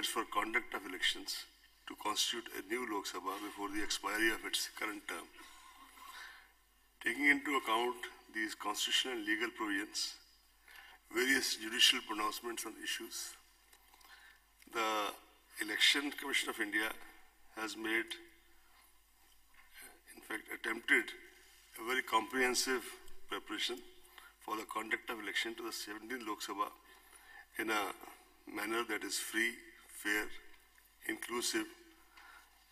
candidates for conduct of elections to constitute a new Lok Sabha before the expiry of its current term. Taking into account these constitutional and legal provisions, various judicial pronouncements on issues, the Election Commission of India has made, in fact, attempted a very comprehensive preparation for the conduct of election to the 17th Lok Sabha in a manner that is free, fair, inclusive,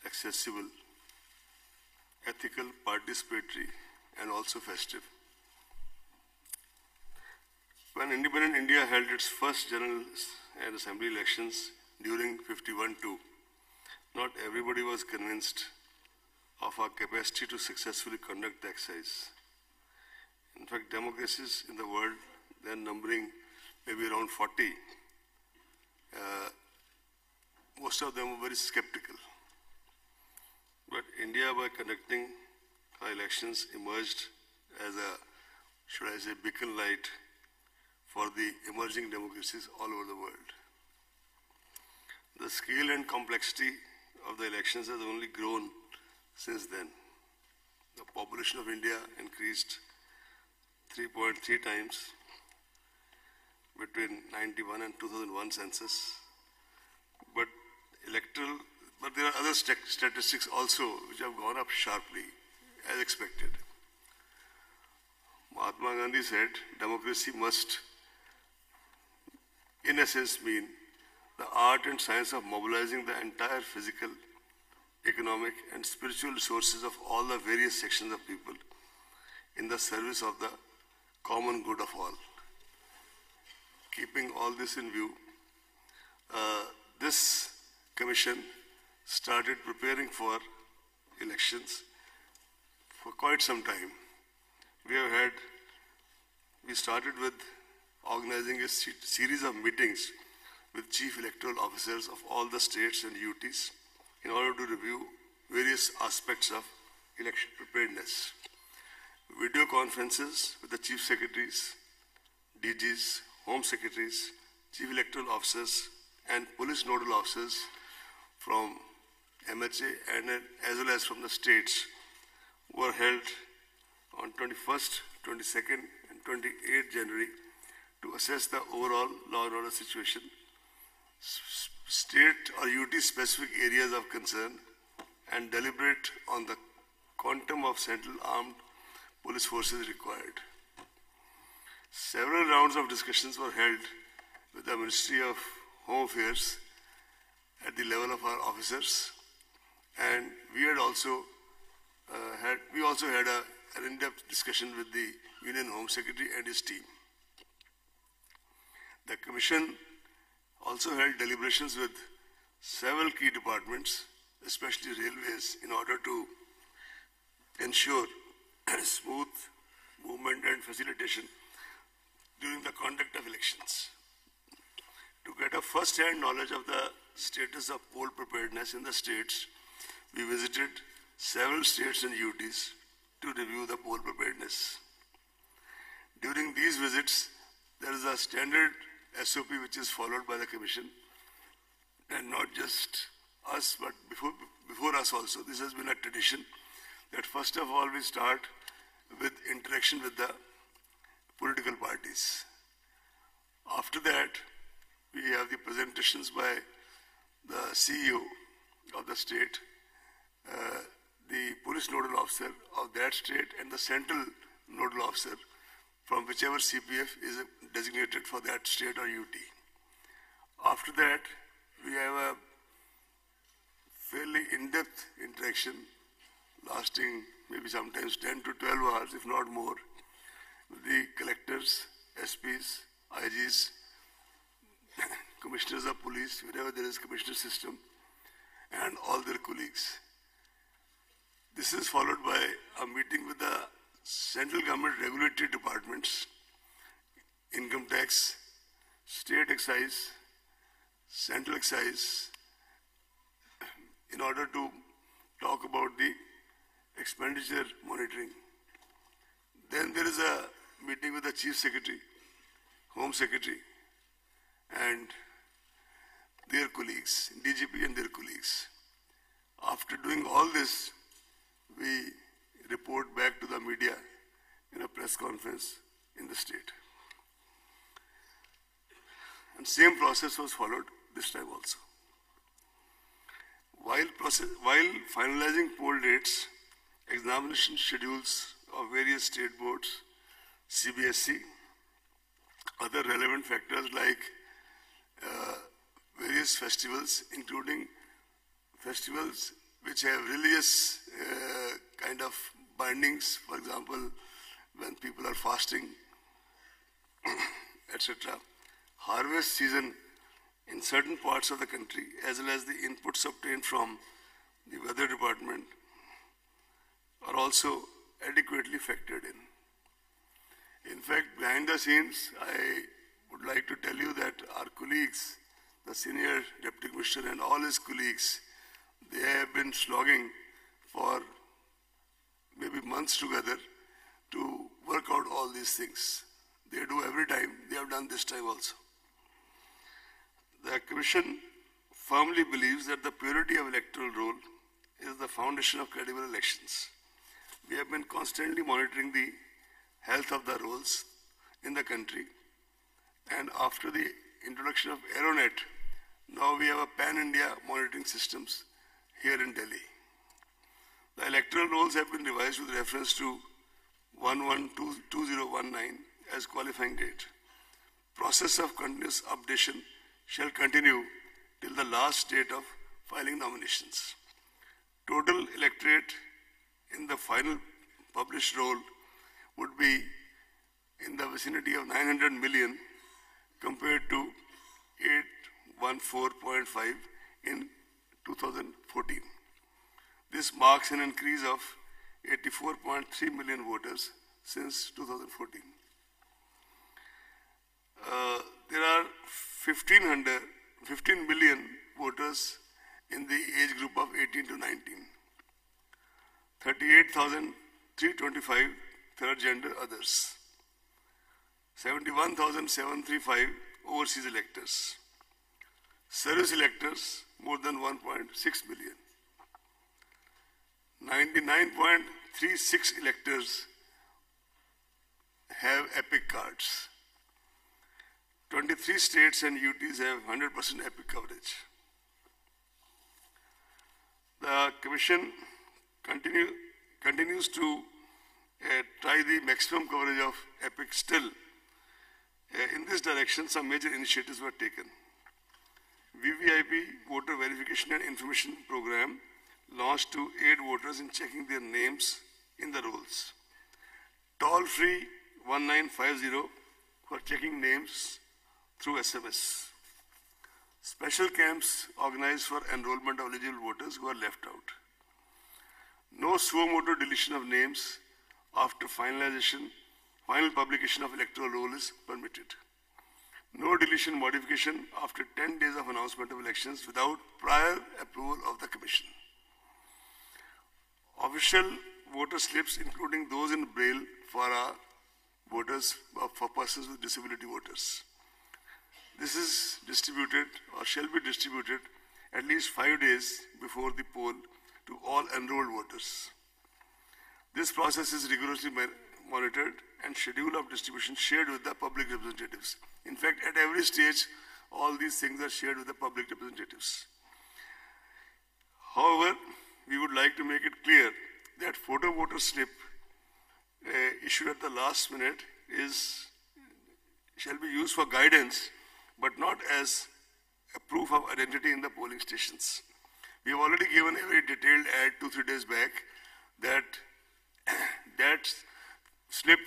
accessible, ethical, participatory, and also festive. When independent India held its first general and assembly elections during 51-2, not everybody was convinced of our capacity to successfully conduct the exercise. In fact, democracies in the world, then numbering maybe around 40, most of them were very skeptical. But India, by conducting our elections, emerged as a, should I say, beacon light for the emerging democracies all over the world. The scale and complexity of the elections has only grown since then. The population of India increased 3.3 times between 91 and 2001 census. But there are other statistics also which have gone up sharply, as expected. Mahatma Gandhi said, democracy must, in essence, mean the art and science of mobilizing the entire physical, economic, and spiritual resources of all the various sections of people in the service of the common good of all. Keeping all this in view, this commission started preparing for elections for quite some time. We started with organizing a series of meetings with chief electoral officers of all the states and UTs in order to review various aspects of election preparedness. Video conferences with the chief secretaries, DGs, home secretaries, chief electoral officers, and police nodal officers from MHA and as well as from the states were held on 21st, 22nd, and 28th January to assess the overall law and order situation, state or UT specific areas of concern, and deliberate on the quantum of central armed police forces required. Several rounds of discussions were held with the Ministry of Home Affairs at the level of our officers, and we also had an in-depth discussion with the Union Home Secretary and his team. The Commission also held deliberations with several key departments, especially railways, in order to ensure smooth movement and facilitation during the conduct of elections. To get a first-hand knowledge of the status of poll preparedness in the states, we visited several states and UTs to review the poll preparedness. During these visits, there is a standard SOP which is followed by the Commission, and not just us, but before us also. This has been a tradition that first of all we start with interaction with the political parties. After that, we have the presentations by the CEO of the state, the police nodal officer of that state, and the central nodal officer from whichever CPF is designated for that state or UT. After that, we have a fairly in-depth interaction lasting maybe sometimes 10 to 12 hours, if not more, with the collectors, SPs, IGs, commissioners of police, wherever there is commissioner system, and all their colleagues. This is followed by a meeting with the central government regulatory departments, income tax, state excise, central excise, in order to talk about the expenditure monitoring. Then there is a meeting with the Chief Secretary, Home Secretary, and their colleagues, DGP and their colleagues. After doing all this, we report back to the media in a press conference in the state. And same process was followed this time also. While finalizing poll dates, examination schedules of various state boards, CBSE, other relevant factors like various festivals, including festivals which have religious kind of bindings, for example, when people are fasting, etc. Harvest season in certain parts of the country, as well as the inputs obtained from the weather department, are also adequately factored in. In fact, behind the scenes, I would like to tell you that our colleagues, the senior deputy commissioner and all his colleagues, they have been slogging for maybe months together to work out all these things. They do every time. They have done this time also. The Commission firmly believes that the purity of electoral roll is the foundation of credible elections. We have been constantly monitoring the health of the rolls in the country, and after the introduction of Aeronet, now we have a pan-India monitoring systems here in Delhi. The electoral rolls have been revised with reference to 11/2019 as qualifying date. Process of continuous updation shall continue till the last date of filing nominations. Total electorate in the final published roll would be in the vicinity of 900 million compared to 814.5 in 2014. This marks an increase of 84.3 million voters since 2014. There are 15 million voters in the age group of 18 to 19. 38,325 third gender others. 71,735 overseas electors. Service electors more than 1.6 million. 99.36 electors have EPIC cards. 23 states and UTs have 100% EPIC coverage. The Commission continues to try the maximum coverage of EPIC still. In this direction, some major initiatives were taken. VVIP, Voter Verification and Information Program, launched to aid voters in checking their names in the rolls. Toll-free 1950 for checking names through SMS. Special camps organized for enrollment of eligible voters who are left out. No suo motu deletion of names after final publication of electoral roll is permitted. No deletion modification after 10 days of announcement of elections without prior approval of the Commission. Official voter slips, including those in Braille for our voters, for persons with disability voters. This is distributed or shall be distributed at least 5 days before the poll to all enrolled voters. This process is rigorously monitored and schedule of distribution shared with the public representatives. In fact, at every stage, all these things are shared with the public representatives. However, we would like to make it clear that photo voter slip issued at the last minute shall be used for guidance, but not as a proof of identity in the polling stations. We have already given a very detailed ad 2-3 days back that that slip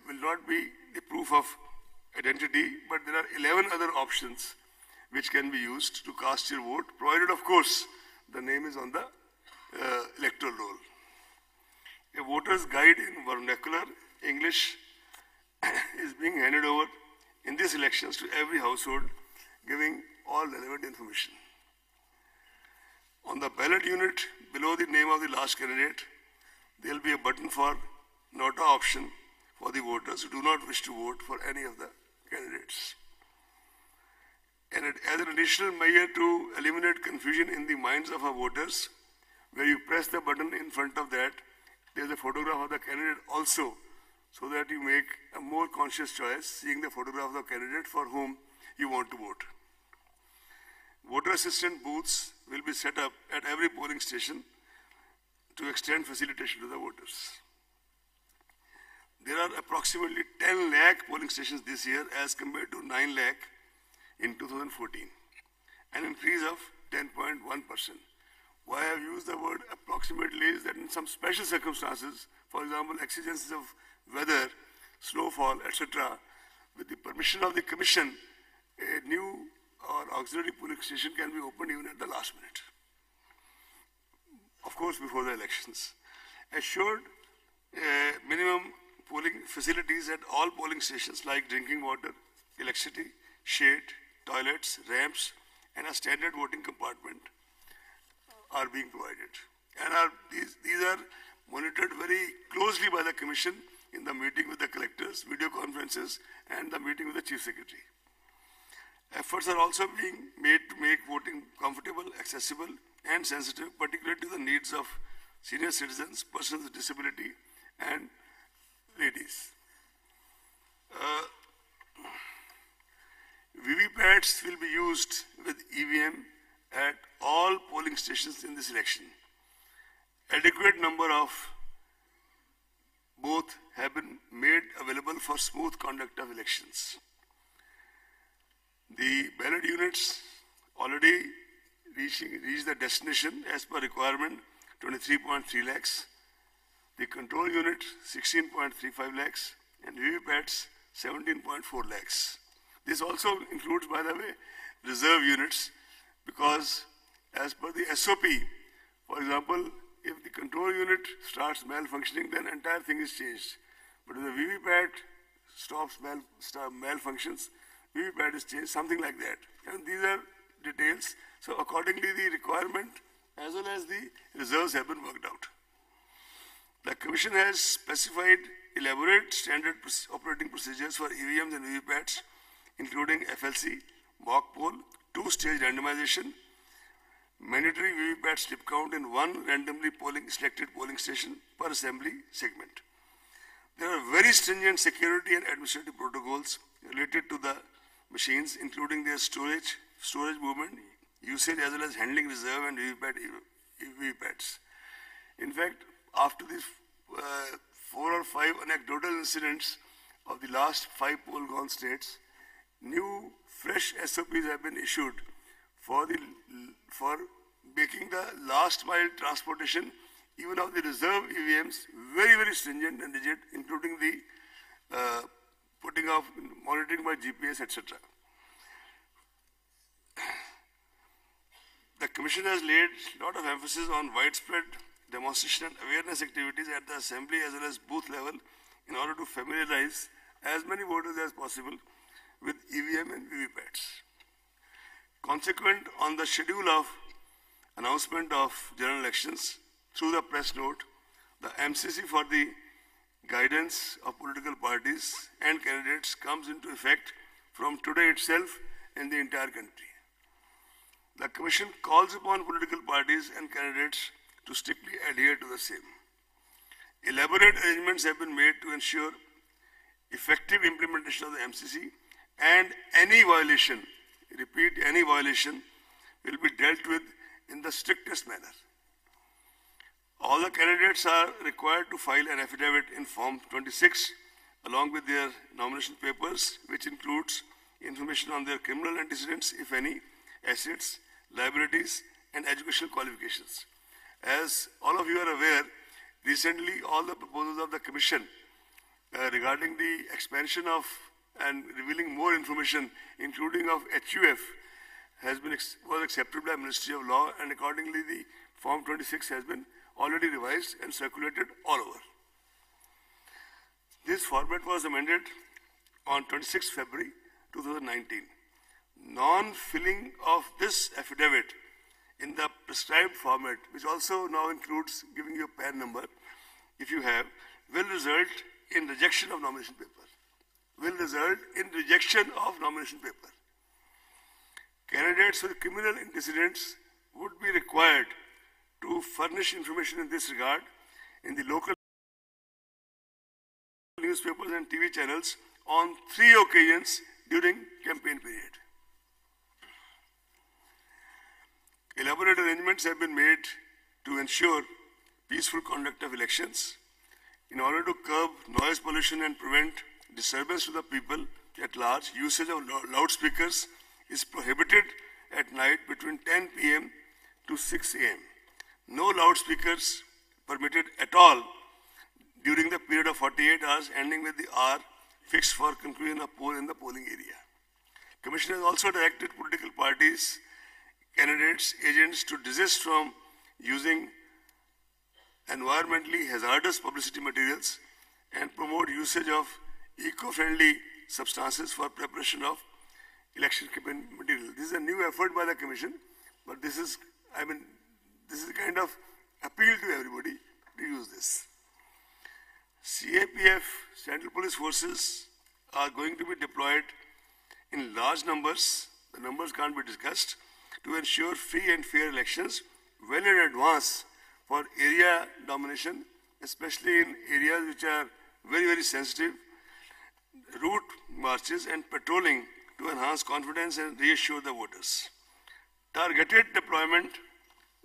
will not be the proof of identity, but there are 11 other options which can be used to cast your vote, provided, of course, the name is on the electoral roll. A voter's guide in vernacular English is being handed over in these elections to every household, giving all relevant information. On the ballot unit, below the name of the last candidate, there will be a button for nota option for the voters who do not wish to vote for any of the candidates. And as an additional measure to eliminate confusion in the minds of our voters, where you press the button in front of that, there's a photograph of the candidate also, so that you make a more conscious choice, seeing the photograph of the candidate for whom you want to vote. Voter assistant booths will be set up at every polling station to extend facilitation to the voters. There are approximately 10 lakh polling stations this year as compared to 9 lakh in 2014, an increase of 10.1%. Why I have used the word approximately is that in some special circumstances, for example, exigencies of weather, snowfall, etc., with the permission of the Commission, a new or auxiliary polling station can be opened even at the last minute. Of course, before the elections. Assured minimum polling facilities at all polling stations like drinking water, electricity, shade, toilets, ramps, and a standard voting compartment are being provided. And these are monitored very closely by the Commission in the meeting with the collectors, video conferences, and the meeting with the Chief Secretary. Efforts are also being made to make voting comfortable, accessible, and sensitive, particularly to the needs of senior citizens, persons with disability, and ladies. VVPATs will be used with EVM at all polling stations in this election. Adequate number of both have been made available for smooth conduct of elections. The ballot units already reached the destination as per requirement, 23.3 lakhs. The control unit, 16.35 lakhs, and VVPATs, 17.4 lakhs. This also includes, by the way, reserve units, because as per the SOP, for example, if the control unit starts malfunctioning, then entire thing is changed. But if the VVPAT stops malfunctions, VVPAT is changed, something like that. And these are details. So accordingly, the requirement as well as the reserves have been worked out. The Commission has specified elaborate standard operating procedures for EVMs and VVPATs, including FLC, mock poll, two-stage randomization, mandatory VVPAT slip count in one randomly selected polling station per assembly segment. There are very stringent security and administrative protocols related to the machines, including their storage movement, usage, as well as handling reserve and VVPATs. In fact, after these 4 or 5 anecdotal incidents of the last 5 poll-gone states, new fresh SOPs have been issued for making the last mile transportation even of the reserve EVMs very, very stringent and rigid, including the putting of monitoring by GPS, etc. The Commission has laid a lot of emphasis on widespread demonstration and awareness activities at the assembly as well as booth level in order to familiarize as many voters as possible with EVM and VVPATs. Consequent on the schedule of announcement of general elections through the press note, the MCC for the guidance of political parties and candidates comes into effect from today itself in the entire country. The Commission calls upon political parties and candidates to strictly adhere to the same. Elaborate arrangements have been made to ensure effective implementation of the MCC, and any violation, repeat, any violation will be dealt with in the strictest manner. All the candidates are required to file an affidavit in Form 26 along with their nomination papers, which includes information on their criminal antecedents, if any, assets, liabilities, and educational qualifications. As all of you are aware, recently all the proposals of the Commission regarding the expansion of and revealing more information, including of HUF, was accepted by Ministry of Law, and accordingly the Form 26 has been already revised and circulated all over. This format was amended on 26 February 2019. Non-filling of this affidavit in the prescribed format, which also now includes giving you a PAN number, if you have, will result in rejection of nomination paper. Candidates with criminal antecedents would be required to furnish information in this regard in the local newspapers and TV channels on 3 occasions during campaign period. Elaborate arrangements have been made to ensure peaceful conduct of elections. In order to curb noise pollution and prevent disturbance to the people at large, usage of loudspeakers is prohibited at night between 10 p.m. to 6 a.m. No loudspeakers permitted at all during the period of 48 hours ending with the hour fixed for conclusion of poll in the polling area. Commission has also directed political parties, candidates, agents to desist from using environmentally hazardous publicity materials and promote usage of eco-friendly substances for preparation of election campaign material. This is a new effort by the Commission, but this is kind of appeal to everybody to use this. CAPF, Central Police Forces, are going to be deployed in large numbers, the numbers can't be discussed, to ensure free and fair elections well in advance for area domination, especially in areas which are very, very sensitive, route marches and patrolling to enhance confidence and reassure the voters. Targeted deployment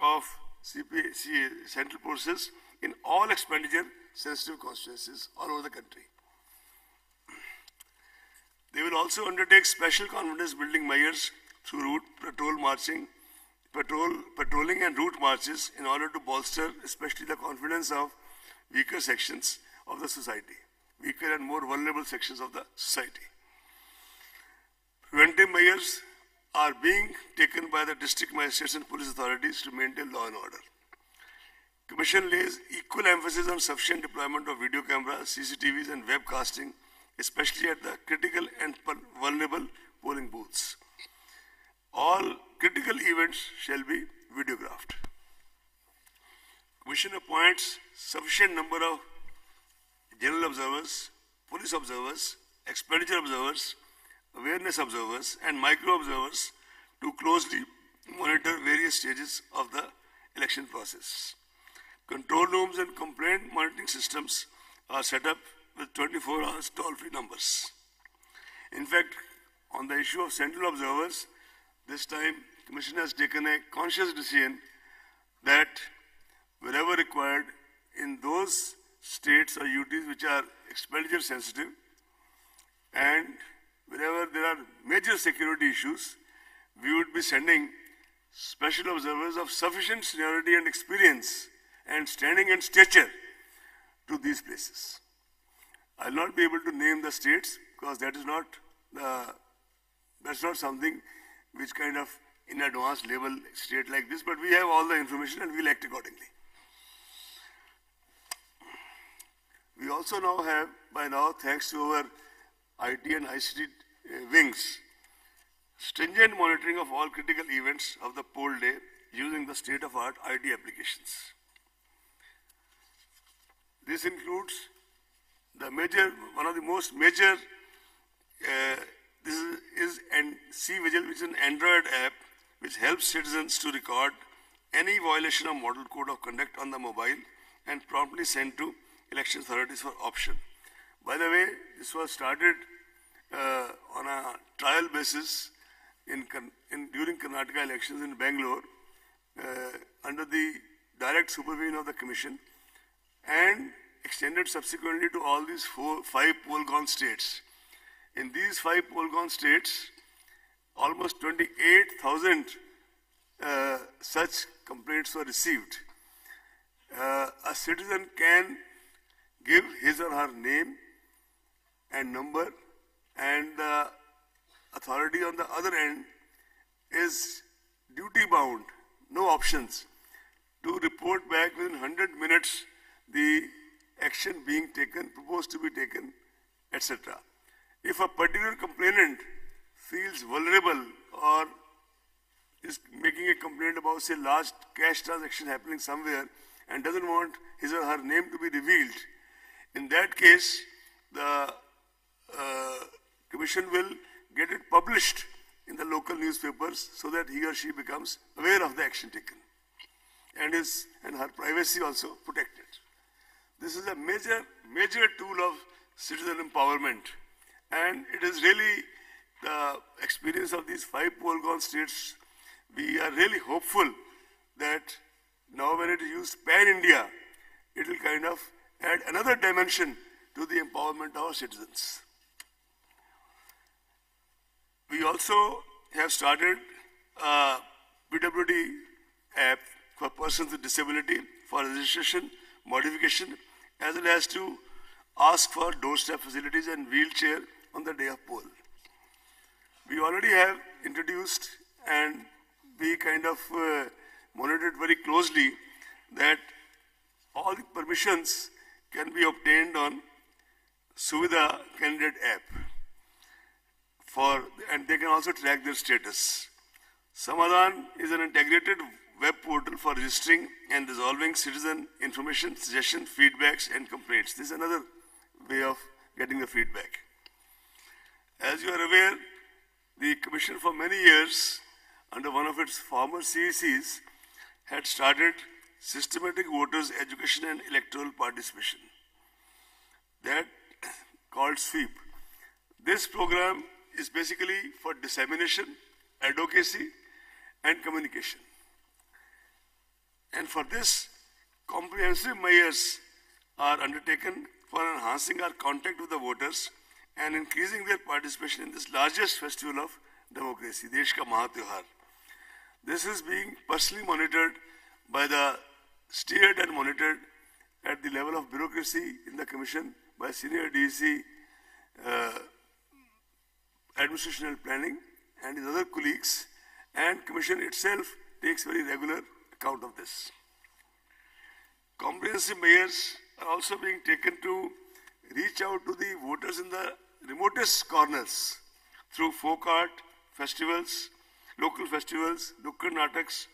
of Central Forces in all expenditure-sensitive constituencies all over the country. They will also undertake special confidence-building measures through route patrolling and route marches in order to bolster especially the confidence of weaker sections of the society, weaker and more vulnerable sections of the society. Preventive measures are being taken by the district magistrates and police authorities to maintain law and order. Commission lays equal emphasis on sufficient deployment of video cameras, CCTVs and webcasting, especially at the critical and vulnerable polling booths. All critical events shall be videographed. Commission appoints sufficient number of general observers, police observers, expenditure observers, awareness observers and micro observers to closely monitor various stages of the election process. Control rooms and complaint monitoring systems are set up with 24 hours toll-free numbers. In fact, on the issue of central observers, this time Commission has taken a conscious decision that wherever required in those states or UTs which are expenditure sensitive and wherever there are major security issues, we would be sending special observers of sufficient seniority and experience and standing and stature to these places. I will not be able to name the states because that is not something which kind of in advanced level state like this, but we have all the information and we will act accordingly. We also now have, by now, thanks to our IT and ICT wings, stringent monitoring of all critical events of the poll day using the state-of-art IT applications. This includes one of the most major, this is C-Vigil, which is an Android app which helps citizens to record any violation of model code of conduct on the mobile and promptly send to election authorities for option. By the way, this was started on a trial basis during Karnataka elections in Bangalore under the direct supervision of the Commission and extended subsequently to all these 5 poll-gone states. In these 5 poll-gone states, almost 28,000 such complaints were received. A citizen can give his or her name and number, and the authority on the other end is duty-bound, no options, to report back within 100 minutes the action being taken, proposed to be taken, etc. If a particular complainant feels vulnerable or is making a complaint about, say, large cash transaction happening somewhere and doesn't want his or her name to be revealed, in that case, the Commission will get it published in the local newspapers so that he or she becomes aware of the action taken and her privacy also protected. This is a major tool of citizen empowerment, and it is really the experience of these 5 poll-gone states. We are really hopeful that now when it is used pan-India, it will kind of add another dimension to the empowerment of our citizens. We also have started a PWD app for persons with disability for registration, modification, as well as to ask for doorstep facilities and wheelchair on the day of poll. We already have introduced, and we kind of monitored very closely that all the permissions can be obtained on Suvidha candidate app and they can also track their status. Samadhan is an integrated web portal for registering and resolving citizen information, suggestions, feedbacks and complaints. This is another way of getting the feedback. As you are aware, the Commission for many years, under one of its former CECs, had started systematic voters education and electoral participation, that called SWEEP. This program is basically for dissemination, advocacy and communication. And for this, comprehensive measures are undertaken for enhancing our contact with the voters and increasing their participation in this largest festival of democracy, Desh Ka Mahatyohar. This is being personally monitored by the steered and monitored at the level of bureaucracy in the Commission by Senior DEC, Administration and Planning and his other colleagues, and Commission itself takes very regular account of this. Comprehensive measures are also being taken to reach out to the voters in the remotest corners through folk art, festivals, local festivals, Nukkad Nataks,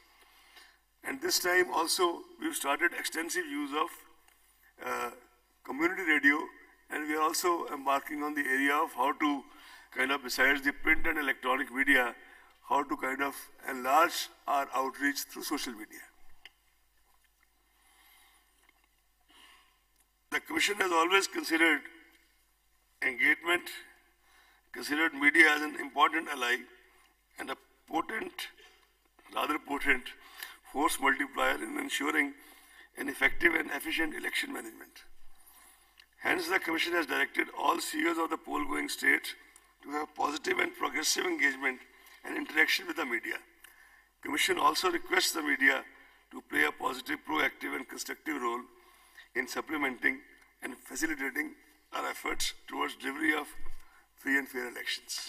and this time also we've started extensive use of community radio, and we are also embarking on the area of how to kind of, besides the print and electronic media, how to kind of enlarge our outreach through social media. The Commission has always considered engagement, considered media as an important ally and a rather potent force multiplier in ensuring an effective and efficient election management. Hence, the Commission has directed all CEOs of the poll-going states to have positive and progressive engagement and interaction with the media. Commission also requests the media to play a positive, proactive and constructive role in supplementing and facilitating our efforts towards delivery of free and fair elections.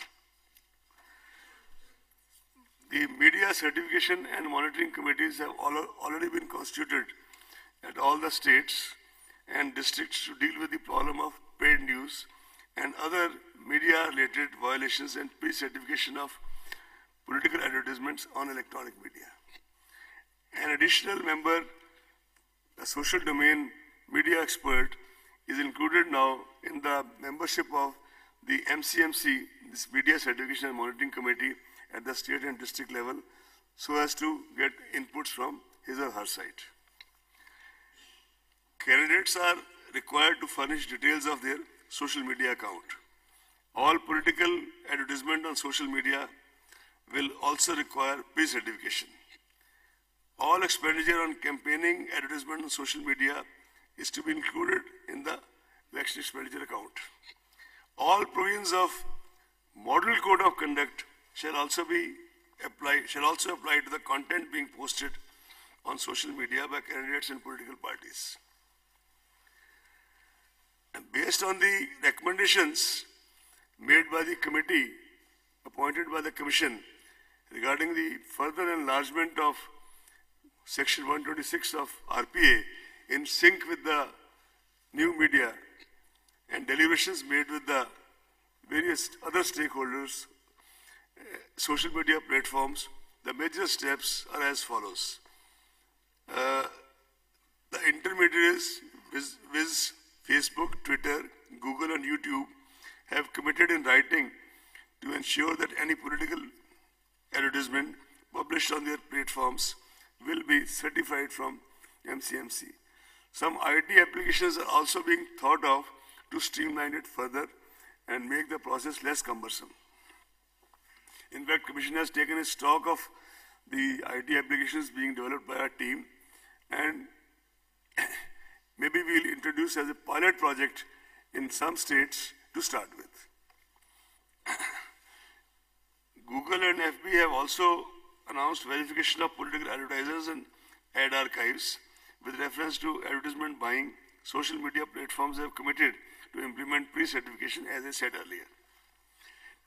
The media certification and monitoring committees have already been constituted at all the states and districts to deal with the problem of paid news and other media-related violations and pre-certification of political advertisements on electronic media. An additional member, a social domain media expert, is included now in the membership of the MCMC, this Media Certification and Monitoring Committee at the state and district level, so as to get inputs from his or her side. Candidates are required to furnish details of their social media account. All political advertisement on social media will also require pre-certification. All expenditure on campaigning advertisement on social media is to be included in the election expenditure account. All provisions of Model Code of Conduct shall also apply to the content being posted on social media by candidates and political parties. And based on the recommendations made by the committee appointed by the Commission regarding the further enlargement of Section 126 of RPA in sync with the new media and deliberations made with the various other stakeholders, social media platforms, the major steps are as follows. The intermediaries, viz. Facebook, Twitter, Google and YouTube, have committed in writing to ensure that any political advertisement published on their platforms will be certified from MCMC. Some IT applications are also being thought of to streamline it further and make the process less cumbersome. In fact, Commission has taken a stock of the IT applications being developed by our team, and maybe we'll introduce as a pilot project in some states to start with. Google and FB have also announced verification of political advertisers and ad archives. With reference to advertisement buying, social media platforms have committed to implement pre-certification, as I said earlier.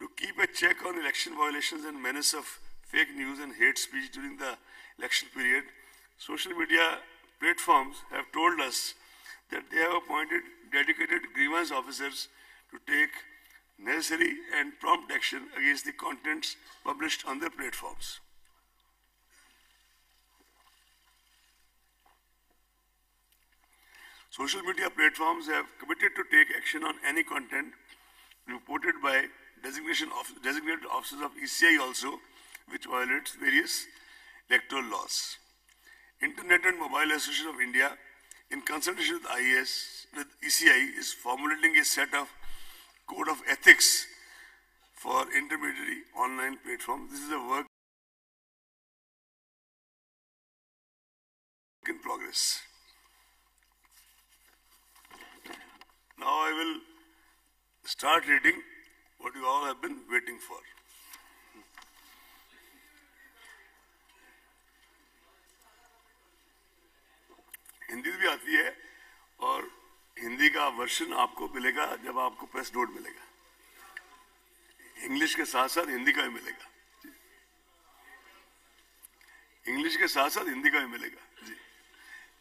To keep a check on election violations and menace of fake news and hate speech during the election period, social media platforms have told us that they have appointed dedicated grievance officers to take necessary and prompt action against the contents published on their platforms. Social media platforms have committed to take action on any content reported by designated officers of ECI also, which violates various electoral laws. Internet and Mobile Association of India, in consultation with ECI, is formulating a set of code of ethics for intermediary online platforms. This is a work in progress. Now I will start reading what you all have been waiting for. Hindi भी आती है और हिंदी का version आपको मिलेगा जब आपको press note मिलेगा. इंग्लिश के साथ साथ हिंदी का भी मिलेगा. इंग्लिश के साथ साथ हिंदी का भी मिलेगा जी.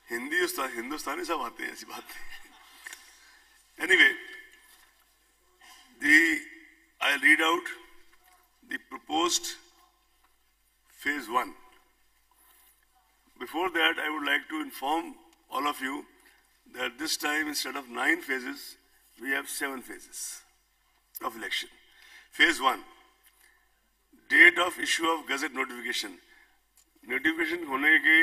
हिंदी हिंदुस्तानी सब आते हैं, ऐसी बात नहीं. Anyway, I'll read out the proposed phase 1. Before that, I would like to inform all of you that this time, instead of 9 phases, we have 7 phases of election. Phase 1, date of issue of gazette notification. Notification होने के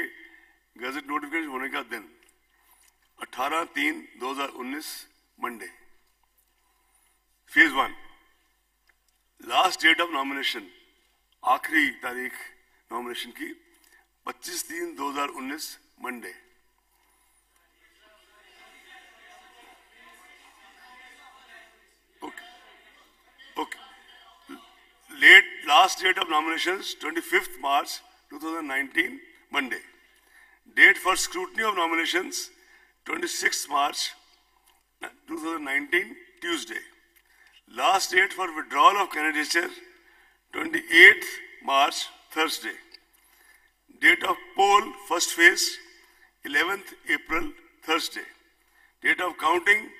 gazette notification होने का दिन 18/3/2019 Monday. Phase 1, last date of nomination, आखिरी तारीख nomination की 25/3/2019 Monday. Okay. Last date of nominations 25th March 2019 Monday. Date for scrutiny of nominations 26th March 2019 Tuesday. Last date for withdrawal of candidature 28th March Thursday. Date of poll first phase 11th April Thursday. Date of counting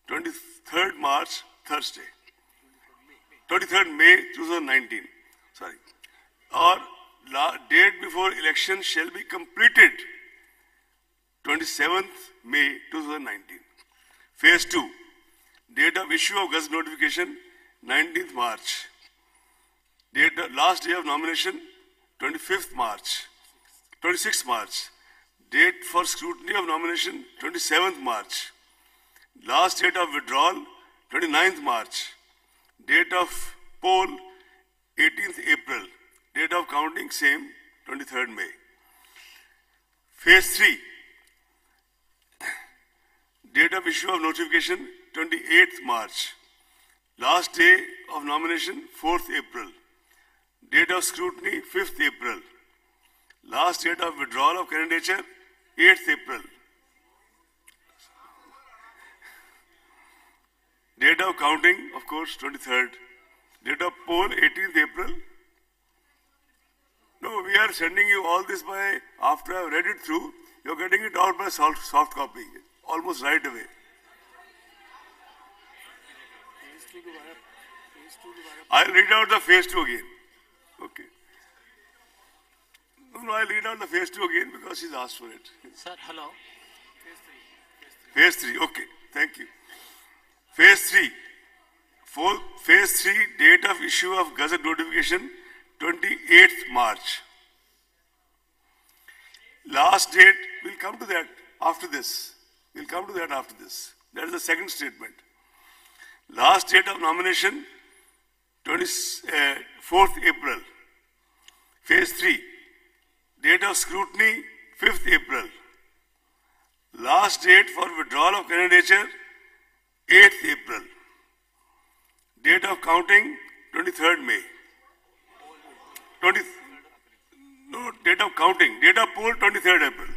23rd March Thursday. 23rd May 2019. Sorry. Or date before election shall be completed 27th May 2019. Phase 2. Date of issue of gazette notification 19th March. Last day of nomination 25th March. 26th March. Date for scrutiny of nomination 27th March. Last date of withdrawal 29th March. Date of poll 18th April. Date of counting same 23rd May. Phase 3. Date of issue of notification 28th March. Last day of nomination 4th April. Date of scrutiny 5th April. Last date of withdrawal of candidature 8th April. Date of counting, of course, 23rd. Date of poll 18th April. No, we are sending you all this by, after I have read it through, you are getting it out by soft copy, almost right away. I'll read out the phase 2 again. Okay. No, I'll read out the phase 2 again because he's asked for it. Sir, hello. Phase 3, okay. Thank you. Phase 3. Phase 3, date of issue of Gazette notification, 28th March. Last date, we'll come to that after this. We'll come to that after this. That is the second statement. Last date of nomination, 24th April. Phase 3, date of scrutiny, 5th April. Last date for withdrawal of candidature, 8th April. Date of counting, 23rd May. Date of counting. Date of poll, 23rd April.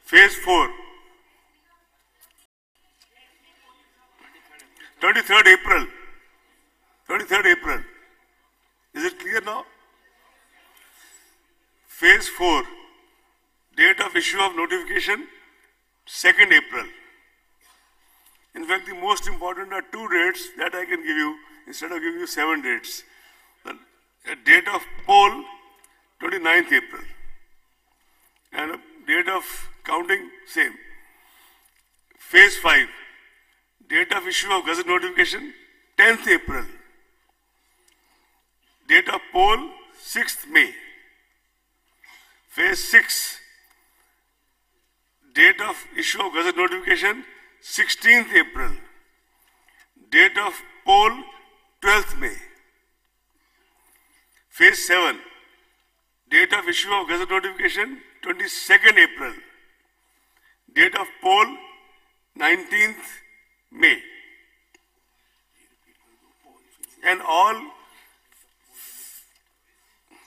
Phase 4. 23rd April. 23rd April. Is it clear now? Phase 4. Date of issue of notification, 2nd April. In fact, the most important are 2 dates that I can give you instead of giving you 7 dates. The date of poll, 29th April. And date of counting, same. Phase 5. Date of issue of Gazette notification, 10th April. Date of poll, 6th May. Phase 6. Date of issue of Gazette notification, 16th April. Date of poll, 12th May. Phase 7. Date of issue of Gazette notification, 22nd April. Date of poll, 19th May. And all,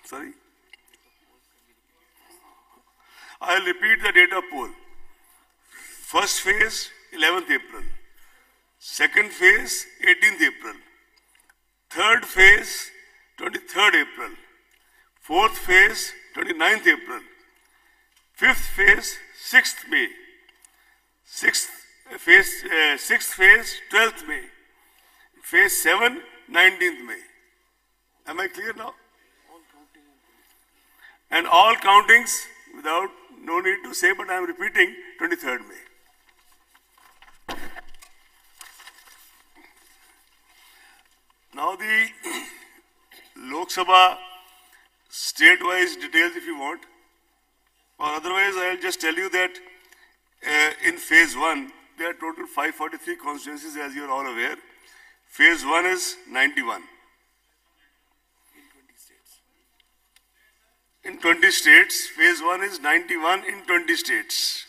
sorry, I'll repeat the date of poll. First phase, 11th April. Second phase, 18th April. Third phase, 23rd April. Fourth phase, 29th April. Fifth phase, 6th May. Sixth phase, 12th May. Phase 7, 19th May. Am I clear now? And all countings, without, no need to say, but I am repeating, 23rd May. Now the Lok Sabha state-wise details if you want, or otherwise I will just tell you that in phase 1 there are total 543 constituencies, as you are all aware. Phase 1 is 91. In 20 states. Phase 1 is 91 in 20 states.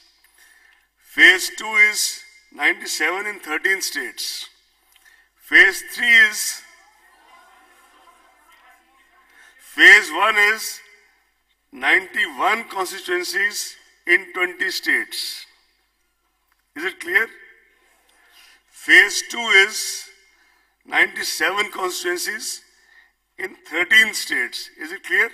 Phase 2 is 97 in 13 states. Phase 3 is, Phase 1 is 91 constituencies in 20 states. Is it clear? Phase 2 is 97 constituencies in 13 states. Is it clear?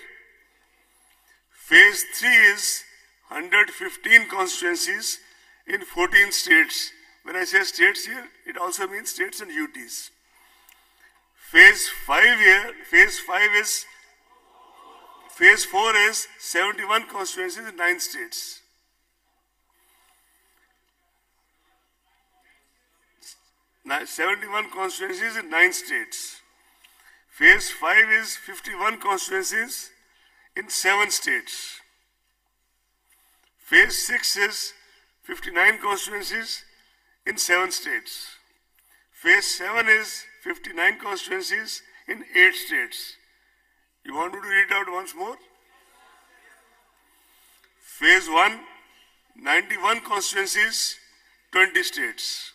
Phase 3 is 115 constituencies in 14 states. When I say states here, it also means states and UTs. Phase 5 here, Phase 4 is 71 constituencies in 9 states. Now, 71 constituencies in 9 states. Phase 5 is 51 constituencies in 7 states. Phase 6 is 59 constituencies in 7 states. Phase 7 is 59 constituencies in 8 states. You want me to read it out once more? Phase 1, 91 constituencies, 20 states.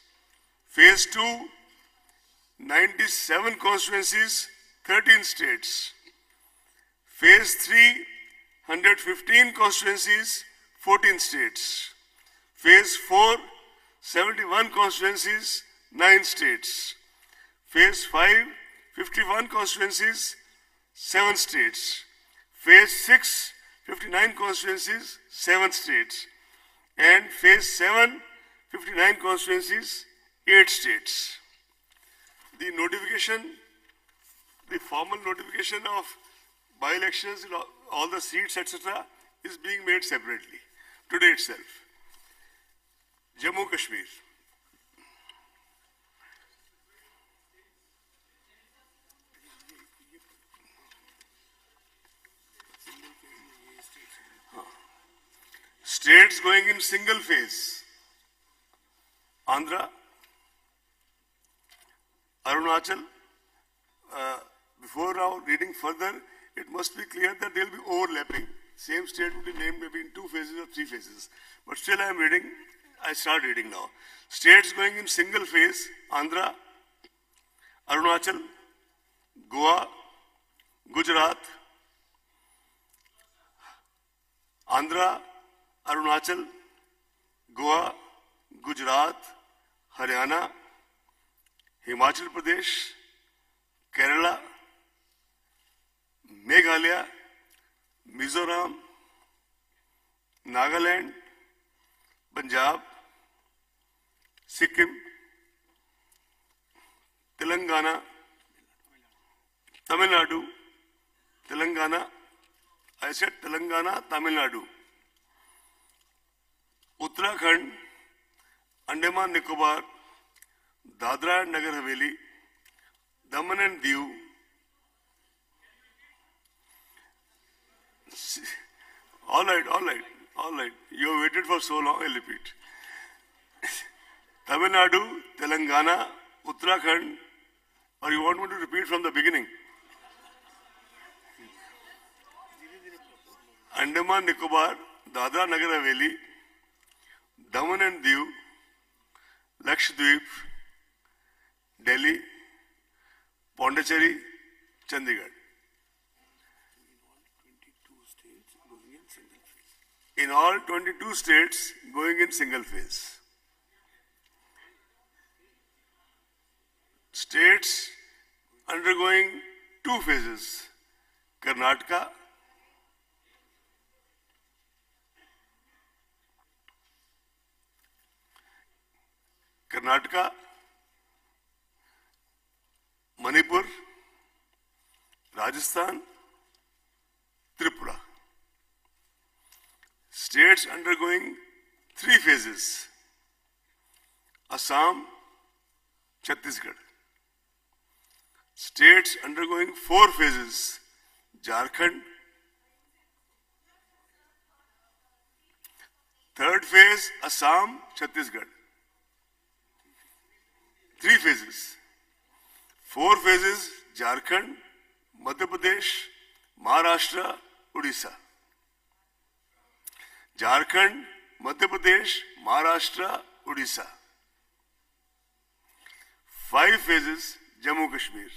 Phase 2, 97 constituencies, 13 states. Phase 3, 115 constituencies, 14 states. Phase 4, 71 constituencies, 9 states. Phase 5, 51 constituencies, 7 states. Phase 6, 59 constituencies, 7 states. And Phase 7, 59 constituencies, 8 states. The notification, the formal notification of by-elections, all the seats, etc., is being made separately today itself. Jammu Kashmir. States going in single phase. Andhra, Arunachal. Before now reading further, it must be clear that there will be overlapping. Same state will be named maybe in 2 phases or 3 phases. But still I am reading, I start reading now. States going in single phase, Andhra, Arunachal, Goa, Gujarat, Andhra, Arunachal, Goa, Gujarat, Haryana, Himachal Pradesh, Kerala, Meghalaya, Mizoram, Nagaland, Punjab, Sikkim, Telangana, Tamil Nadu, Telangana, I said Telangana, Tamil Nadu, Uttarakhand, Andaman Nicobar, Dadra and Nagar Haveli, Daman and Diu, all right. You have waited for so long, I'll repeat. Tamil Nadu, Telangana, Uttarakhand, or you want me to repeat from the beginning? Andaman Nicobar, Dadra Nagar Haveli, Daman and Diu, Lakshadweep, Delhi, Pondicherry, Chandigarh. In all 22 states going in single phase. States undergoing 2 phases. Karnataka, Manipur, Rajasthan, Tripura. States undergoing 3 phases. Assam, Chhattisgarh. States undergoing 4 phases. Jharkhand. 3rd phase, Assam, Chhattisgarh. 3 phases. 4 phases, Jharkhand, Madhya Pradesh, Maharashtra, Odisha. Jharkhand, Madhya Pradesh, Maharashtra, Odisha. 5 phases, Jammu Kashmir.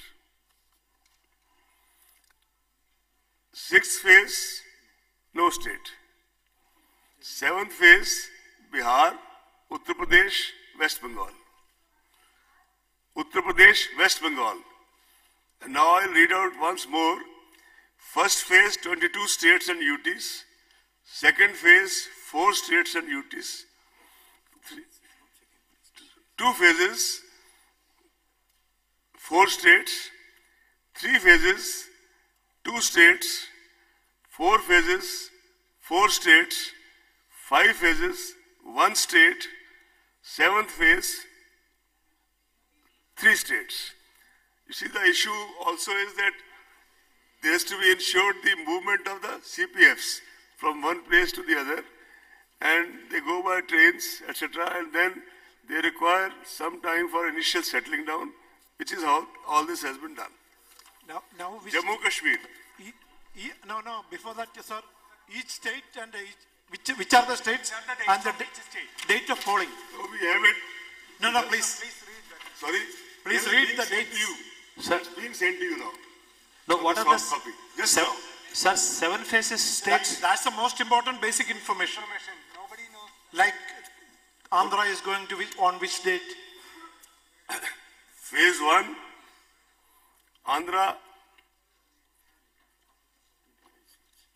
6th phase, no state. 7th phase, Bihar, Uttar Pradesh, West Bengal. Uttar Pradesh, West Bengal. And now I'll read out once more. First phase, 22 states and UTs. Second phase, 4 states and UTs. 2 phases, 4 states. 3 phases, 2 states. 4 phases, 4 states. 5 phases, 1 state. 7th phase, 3 states. You see, the issue also is that there has to be ensured the movement of the CPFs from one place to the other, and they go by trains, etc., and then they require some time for initial settling down, which is how all this has been done. Now Jammu Kashmir. No, before that, sir, each state and which are the states and the date of polling. So we have it. No, please. Sorry? Please read the date. Sir. It's being sent to you now. No, what are the copy. Just now. Sir, 7 phases states. That's the most important basic information. Nobody knows. Like Andhra is going to be on which date? Phase 1, Andhra,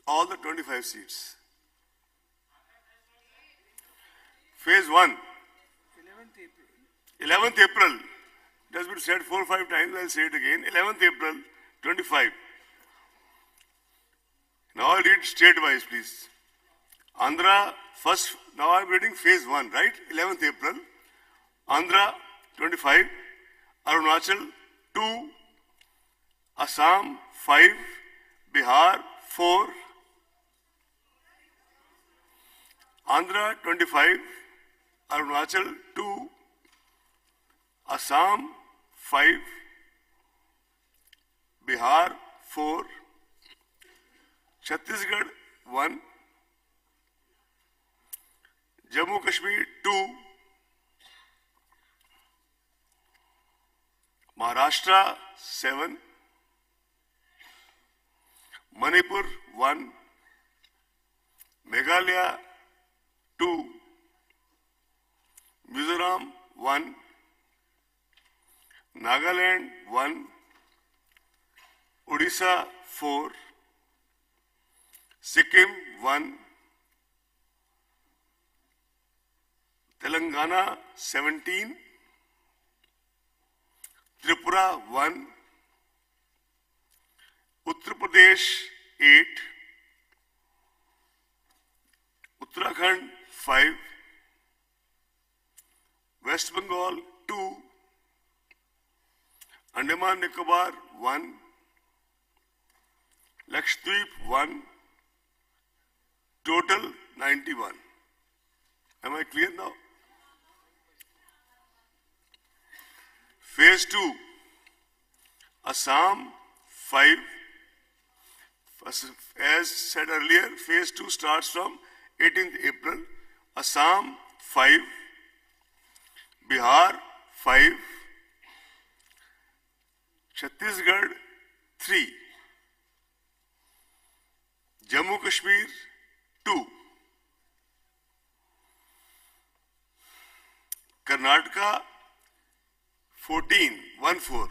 all the 25 seats. Phase 1, 11th April. It has been said 4 or 5 times, I'll say it again. 11th April, 25. Now I'll read state-wise, please. Andhra, first, Now I'm reading phase 1, right? 11th April. Andhra 25, Arunachal 2, Assam 5, Bihar 4. Andhra 25, Arunachal 2, Assam 5, Bihar 4, Chhattisgarh 1, Jammu Kashmir 2, Maharashtra 7, Manipur 1, Meghalaya 2, Mizoram 1, Nagaland 1, Odisha 4, Sikkim 1, Telangana 17, Tripura 1, Uttar Pradesh 8, Uttarakhand 5, West Bengal 2, Andaman Nicobar 1, Lakshadweep 1, total 91. Am I clear now? Phase 2, Assam 5. As said earlier, phase 2 starts from 18th April. Assam 5, Bihar 5, Chhattisgarh 3, Jammu Kashmir 2, Karnataka 14, 1-4,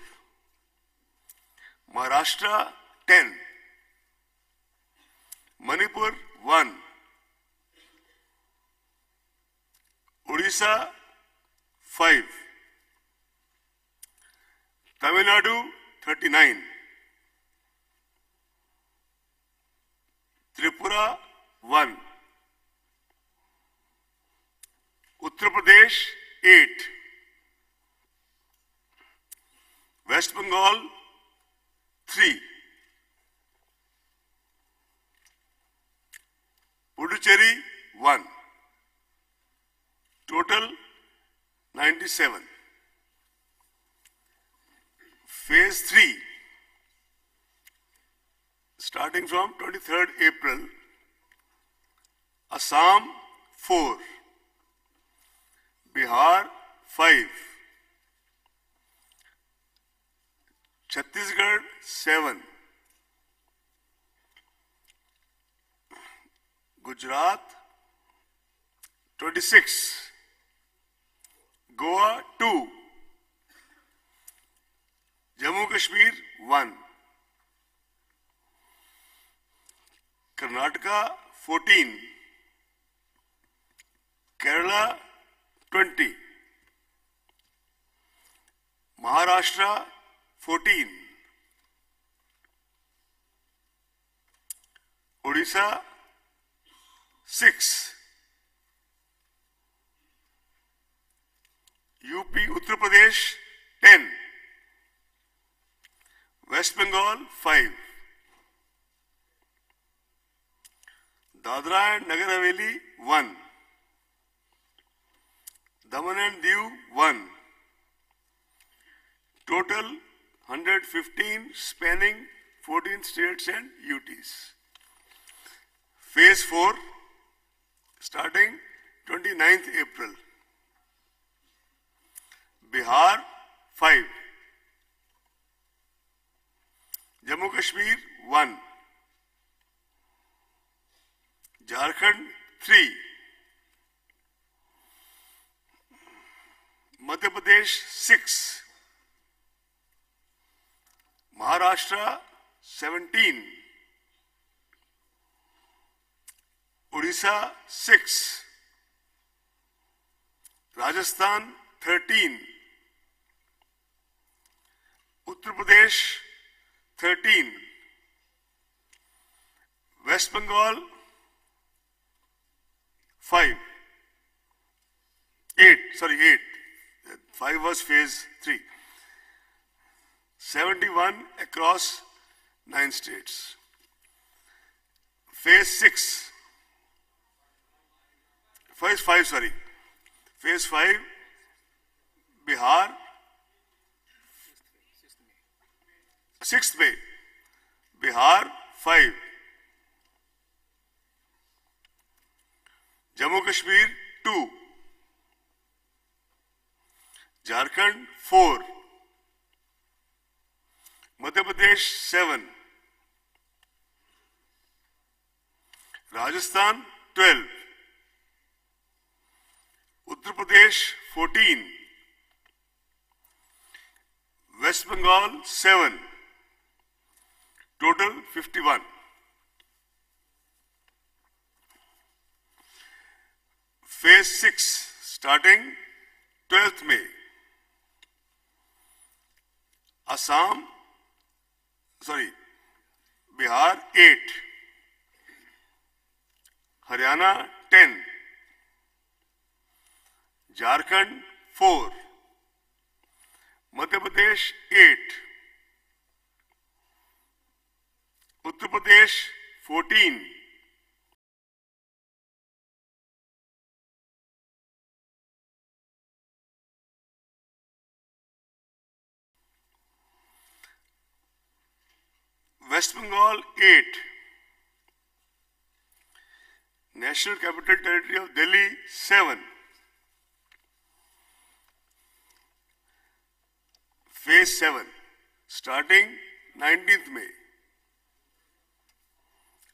Maharashtra 10, Manipur 1, Odisha 5, Tamil Nadu 39, Tripura 1, Uttar Pradesh 8, West Bengal 3, Puducherry 1, total 97. Phase 3, starting from 23rd April, Assam 4, Bihar 5, Chhattisgarh 7, Gujarat 26, Goa 2, Jammu Kashmir 1, Karnataka 14, Kerala 20, Maharashtra 14, Odisha 6, UP Uttar Pradesh 10, West Bengal 5, Dadra and Nagar Haveli 1, Daman and Diu 1, total 115 spanning 14 states and UTs. Phase 4 starting 29th April. Bihar 5, Jammu Kashmir 1, Jharkhand 3, Madhya Pradesh 6, Maharashtra 17, Odisha 6, Rajasthan 13, Uttar Pradesh 13, West Bengal 5, 8. 5 was phase 3. 71 across 9 states. Phase 6. Phase 5, Phase 5, Bihar, 6th May, Bihar 5, Jammu Kashmir 2, Jharkhand 4, Madhya Pradesh 7, Rajasthan 12, Uttar Pradesh 14, West Bengal 7, total 51. Phase 6 starting 12th May. Bihar 8, Haryana 10, Jharkhand 4, Madhya Pradesh 8, Uttar Pradesh 14, West Bengal 8, National Capital Territory of Delhi 7, Phase 7 starting 19th May.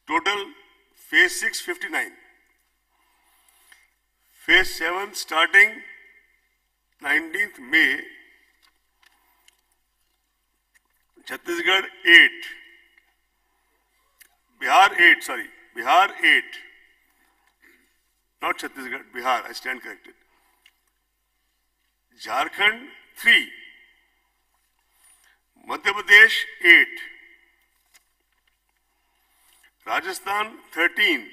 Total Phase 6 59. Phase 7 starting 19th May. Chhattisgarh 8. Bihar 8. Not Chhattisgarh, Bihar, I stand corrected. Jharkhand 3. Madhya Pradesh 8. Rajasthan 13.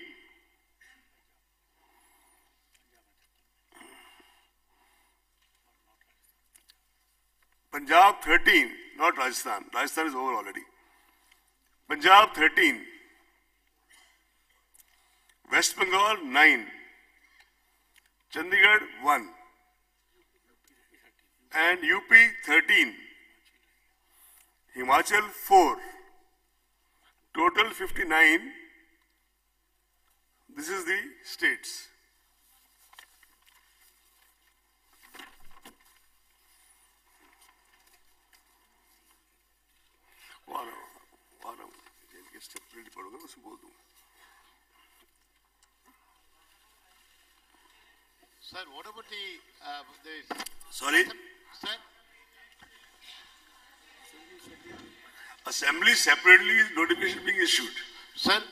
Punjab 13, not Rajasthan. Rajasthan is over already. Punjab 13. West Bengal 9. Chandigarh 1. And UP 13. Himachal 4. Total 59. This is the states. Sir, what about the Sorry? Sir? Assembly separately is notification being issued. Sir,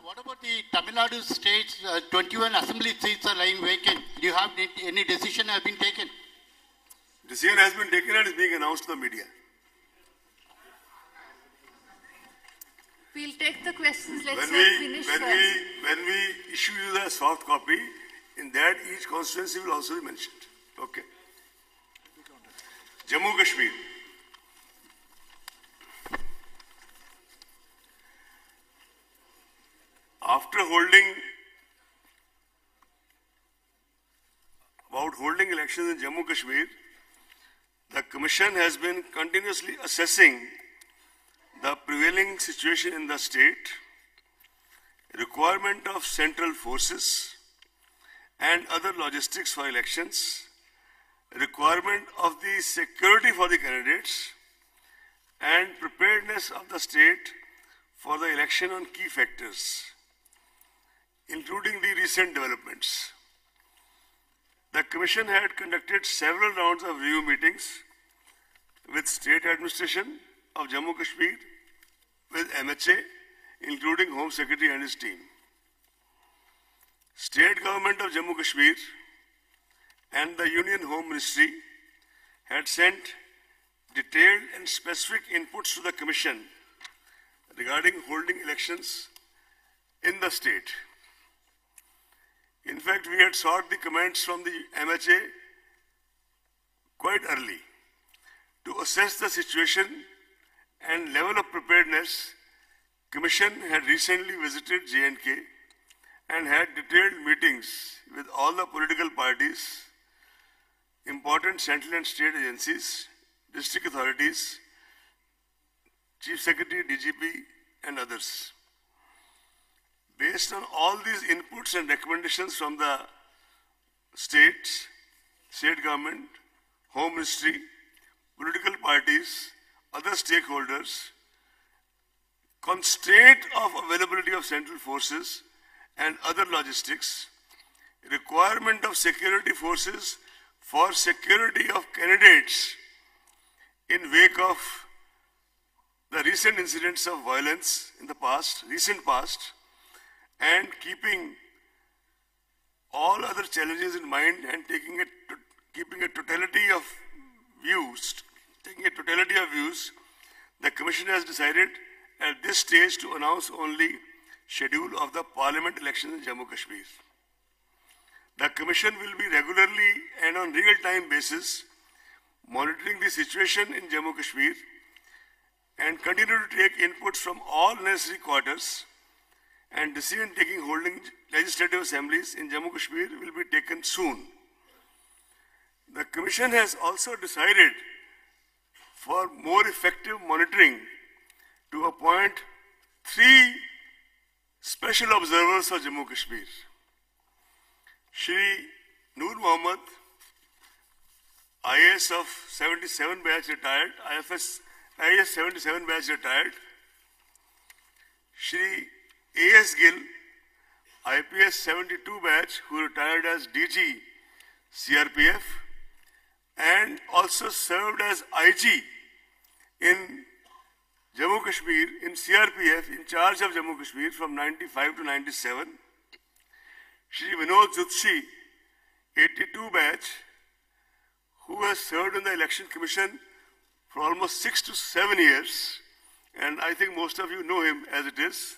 what about the Tamil Nadu states? 21 assembly seats are lying vacant. Do you have any decision has been taken? Decision has been taken and is being announced to the media. We'll take the questions. Let's When finish first. we issue you the soft copy, in that each constituency will also be mentioned. Okay. Jammu Kashmir. After holding elections in Jammu Kashmir, the Commission has been continuously assessing the prevailing situation in the state, requirement of central forces and other logistics for elections, requirement of the security for the candidates, and preparedness of the state for the election on key factors, including the recent developments. The Commission had conducted several rounds of review meetings with state administration of Jammu Kashmir, with MHA, including Home Secretary and his team. State government of Jammu Kashmir and the Union Home Ministry had sent detailed and specific inputs to the Commission regarding holding elections in the state. In fact, we had sought the comments from the MHA quite early to assess the situation and level of preparedness. Commission had recently visited J&K and had detailed meetings with all the political parties, important central and state agencies, district authorities, Chief Secretary, DGP, and others. Based on all these inputs and recommendations from the states, state government, Home Ministry, political parties, other stakeholders, constraint of availability of central forces and other logistics, requirement of security forces for security of candidates in wake of the recent incidents of violence in the past, recent past, and keeping all other challenges in mind and keeping a totality of views, the Commission has decided at this stage to announce only schedule of the Parliament elections in Jammu Kashmir. The Commission will be regularly and on real-time basis monitoring the situation in Jammu Kashmir and continue to take inputs from all necessary quarters, and decision-taking holding legislative assemblies in Jammu Kashmir will be taken soon. The Commission has also decided for more effective monitoring to appoint 3 special observers for Jammu Kashmir. Shri Noor Mohammed, IAS of 77 batch retired, IAS 77 batch retired. Shri A.S. Gill, IPS 72 batch, who retired as DG CRPF and also served as IG in Jammu Kashmir, in CRPF, in charge of Jammu Kashmir from 95 to 97. Shri Vinod Jutshi, 82 batch, who has served in the Election Commission for almost 6 to 7 years, and I think most of you know him as it is.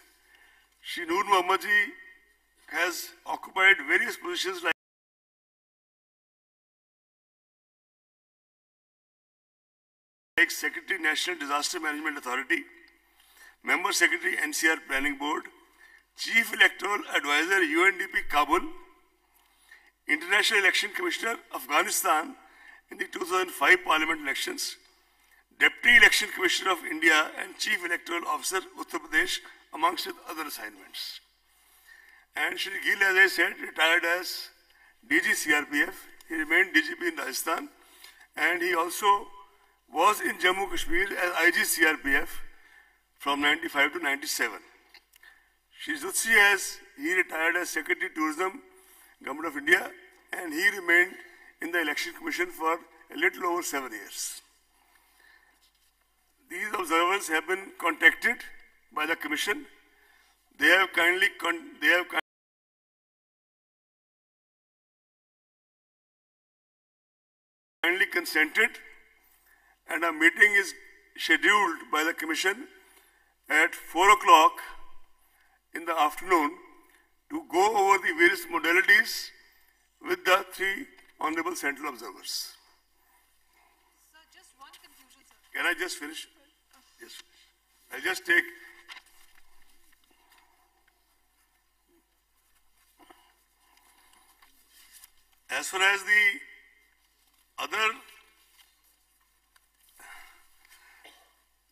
Shri Noor Mohammed ji has occupied various positions like Secretary, National Disaster Management Authority, Member Secretary, NCR Planning Board, Chief Electoral Advisor, UNDP Kabul, International Election Commissioner, Afghanistan in the 2005 Parliament elections, Deputy Election Commissioner of India and Chief Electoral Officer, Uttar Pradesh, amongst other assignments. And Shri Gill, as I said, retired as DG CRPF. He remained DGP in Rajasthan, and he also was in Jammu Kashmir as IG CRPF from 95 to 97. Shri Jutsi he retired as Secretary Tourism, Government of India, and he remained in the Election Commission for a little over 7 years. These observers have been contacted by the Commission. They have kindly consented, and a meeting is scheduled by the Commission at 4 o'clock in the afternoon to go over the various modalities with the 3 honorable central observers. Sir, just one conclusion, sir. Can I just finish? Yes. I'll just take. As far as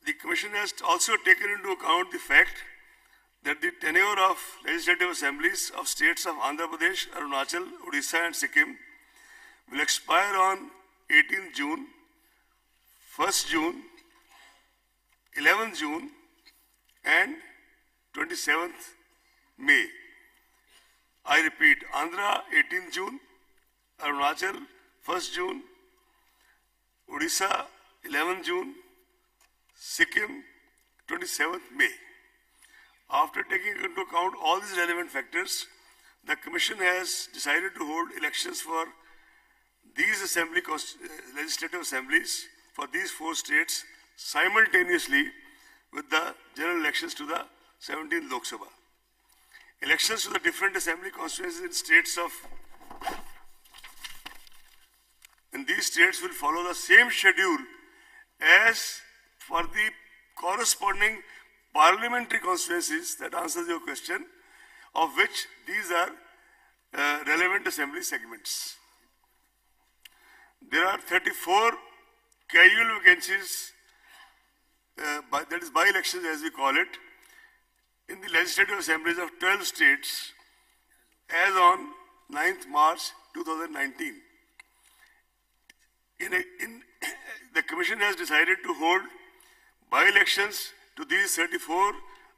the Commission has also taken into account the fact that the tenure of legislative assemblies of states of Andhra Pradesh, Arunachal, Odisha and Sikkim will expire on 18th June, 1st June, 11th June and 27th May. I repeat, Andhra 18th June, Arunachal 1st June, Odisha 11th June, Sikkim 27th May. After taking into account all these relevant factors, the Commission has decided to hold elections for these legislative assemblies for these 4 states simultaneously with the general elections to the 17th Lok Sabha. Elections to the different assembly constituencies in these states will follow the same schedule as for the corresponding parliamentary constituencies, that answers your question, of which these are relevant assembly segments. There are 34 casual vacancies, that is by-elections as we call it, in the legislative assemblies of 12 states as on 9th March 2019. The Commission has decided to hold by-elections to these 34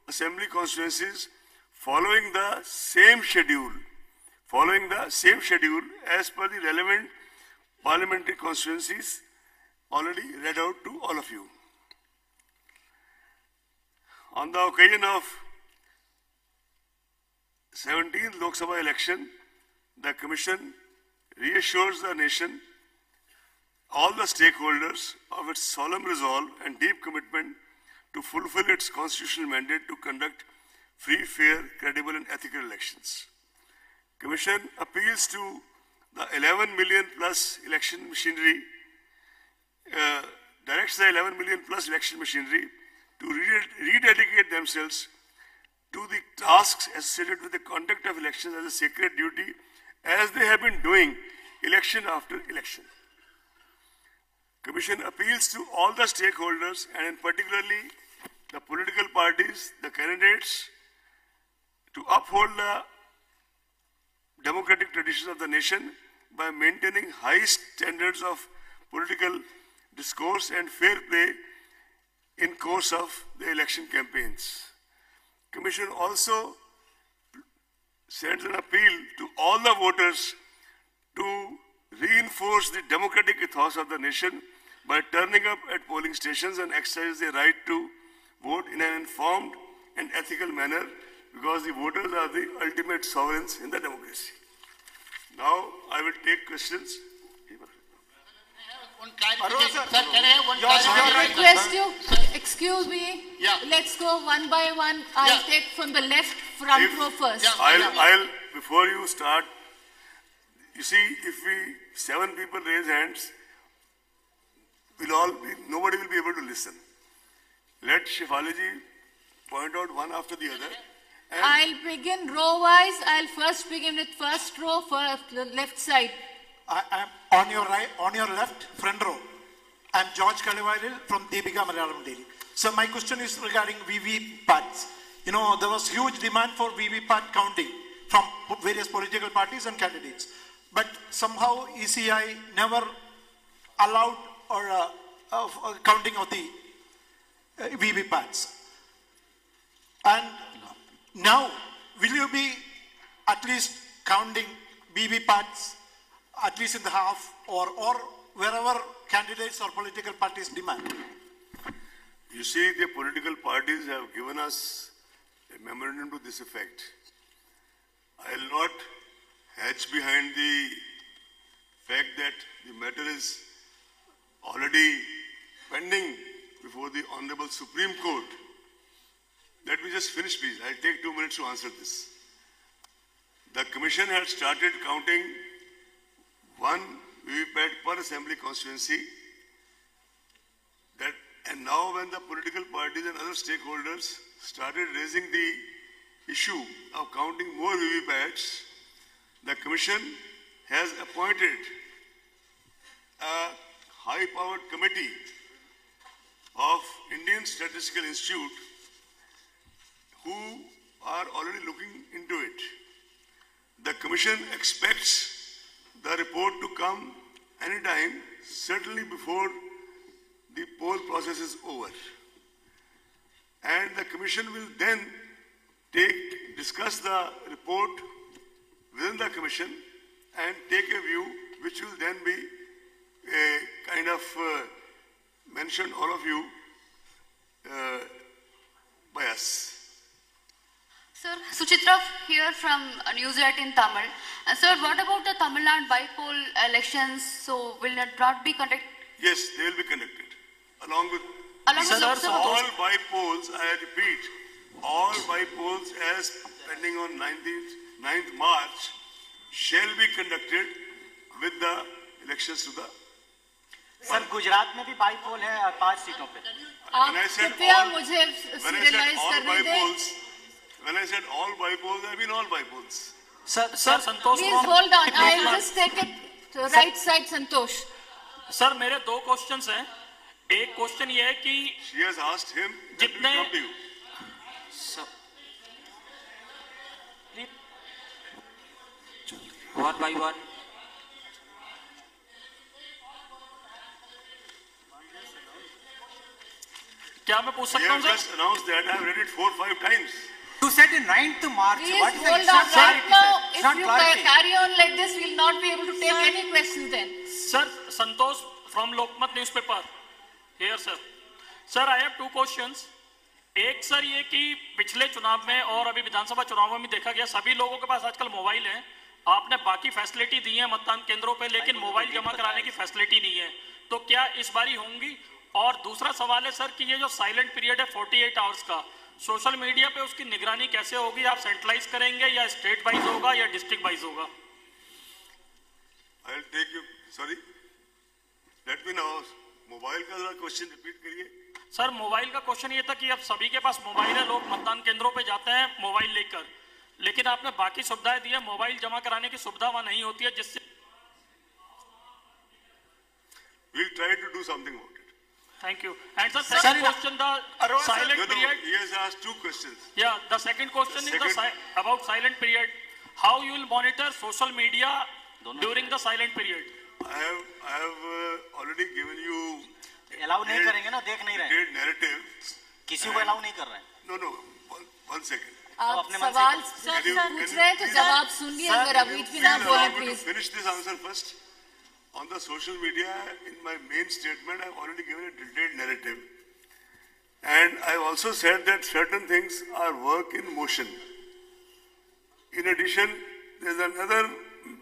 assembly constituencies following the same schedule as per the relevant parliamentary constituencies already read out to all of you. On the occasion of 17th Lok Sabha election, the Commission reassures the nation, all the stakeholders, of its solemn resolve and deep commitment to fulfill its constitutional mandate to conduct free, fair, credible and ethical elections. Commission appeals to the 11 million plus election machinery, directs the 11 million plus election machinery to rededicate themselves to the tasks associated with the conduct of elections as a sacred duty, as they have been doing election after election. Commission appeals to all the stakeholders and in particularly the political parties, the candidates, to uphold the democratic traditions of the nation by maintaining high standards of political discourse and fair play in course of the election campaigns. Commission also sends an appeal to all the voters to reinforce the democratic ethos of the nation by turning up at polling stations and exercise their right to vote in an informed and ethical manner, because the voters are the ultimate sovereigns in the democracy. Now I will take questions. One clarification. Sir, can I have one Yours, clarification? Request you, excuse me. Yeah. Let's go one by one. I'll Yeah. take from the left front row first. Yeah. Before you start, you see, if 7 people raise hands, nobody will be able to listen. Let Shefali point out one after the other. And I'll begin row-wise. I'll first begin with first row, first left side. I am on your right, on your left, front row. I'm George Kalivaril from Deepika Malayalam Daily. So my question is regarding VVPATs. You know, there was huge demand for VVPAT counting from various political parties and candidates. But somehow ECI never allowed counting of the VVPATs. And now, will you be at least counting VVPATs at least in the half or wherever candidates or political parties demand? you see, the political parties have given us a memorandum to this effect. I will not hatch behind the fact that the matter is already pending before the Honorable Supreme Court. Let me just finish, please. I'll take 2 minutes to answer this. The Commission had started counting 1 VVPAT per assembly constituency. And now when the political parties and other stakeholders started raising the issue of counting more VVPATs, the Commission has appointed a high-powered committee of Indian Statistical Institute who are already looking into it. The Commission expects the report to come anytime, certainly before the poll process is over. And the Commission will then discuss the report within the Commission and take a view which will then be kind of mentioned, all of you, by us. Sir, Suchitra here from Newslet in Tamil. Sir, what about the Tamil Nadu by-poll elections? So will it not be conducted? Yes, they will be conducted. Along with Along with Lok Sabha all polls? by polls, I repeat, all bypolls as pending on 9th March shall be conducted with the elections to the. Sir Gujarat में भी by पोल है 5 सीटों पे. आप कृपया मुझे When I said civilise all करने दें. bypolls, when I said all bypolls, I mean all bypolls. Sir, Santosh. Please hold on. I'll just take it to right side, Santosh. Sir मेरे 2 क्वेश्चंस हैं. एक क्वेश्चन ये है कि She has asked him. जितने Come to you. one by one. क्या मैं पूछ You सकता हूँ have sir? just announced that. I have read it 4-5 times. You said in 9th March. Please What is hold the on. exact Right clarity, now, sir? It's not if you clarity. carry on like this, we'll not be able to take any questions then. Sir, Santosh from Lokmat newspaper. Here, sir. Sir, I have 2 questions. एक sir ये कि पिछले चुनाव में और अभी विधानसभा चुनाव में देखा गया सभी लोगों के पास आजकल मोबाइल है. आपने बाकी फैसिलिटी दी है मतदान केंद्रों पे, लेकिन मोबाइल जमा कराने की फैसिलिटी नहीं है. तो क्या इस बारी होंगी? और दूसरा सवाल है सर कि ये जो साइलेंट पीरियड है 48 आवर्स का, सोशल मीडिया पे उसकी निगरानी कैसे होगी? आप सेंट्रलाइज करेंगे या स्टेट वाइज होगा या डिस्ट्रिक्ट वाइज होगा? I'll take you. Sorry. Let me know. Mobile का जरा क्वेश्चन रिपीट करिए. सर मोबाइल का क्वेश्चन ये था कि अब सभी के पास मोबाइल है, लोग मतदान केंद्रों पे जाते हैं मोबाइल लेकर, लेकिन आपने बाकी सुविधाएं दी है, मोबाइल जमा कराने की सुविधा वहां नहीं होती है, जिससे We'll try to do something about it. Thank you. And sir second question the silent No, period. he has asked 2 questions. Yeah, the second question is about silent period. How you will monitor social media during the silent period? I have already given you allow नहीं करेंगे ना, देख नहीं रहे हैं. detailed narrative. किसी को allow नहीं कर रहे हैं. No. One second. आप अपने मन से सवाल Can you- पूछ रहे हैं तो जवाब सुनिए. अगर अभी भी ना Please बोले allow me to please. finish this answer first. On the social media, in my main statement, I've already given a detailed narrative. And I've also said that certain things are work in motion. In addition, there's another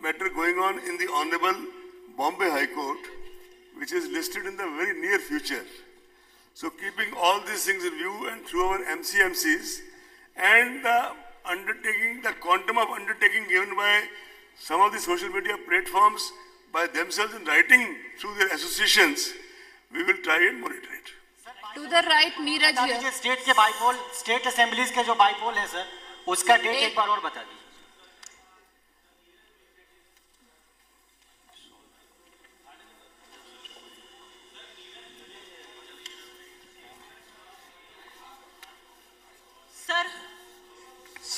matter going on in the Honorable Bombay High Court, which is listed in the very near future. So keeping all these things in view and through our MCMCs and the undertaking, the quantum of undertaking given by some of the social media platforms by themselves in writing through their associations, we will try and monitor it. To the right, Neeraj बता here. दीजिए state के bypoll, state assemblies के जो bypoll है sir, उसका date एक बार और बता दीजिए.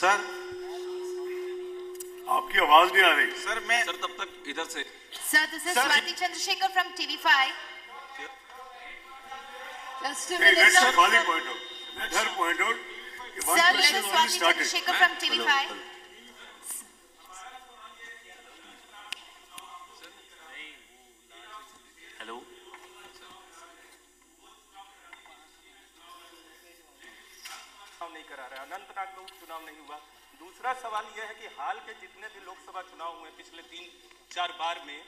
सर आपकी आवाज नहीं आ रही. सर मैं सर तब तक इधर से. Sir, this is Swati Chandrasekhar from TV5. Just a Hey, minute. let Shefali point out. Let her point out. One Sir, question this is already Swati started. Chandrasekhar from TV5. Hello. नहीं करा रहा है. अनंतनाग में उपचुनाव नहीं हुआ. दूसरा सवाल यह है कि हाल के जितने भी लोकसभा चुनाव हुए पिछले 3-4 बार में,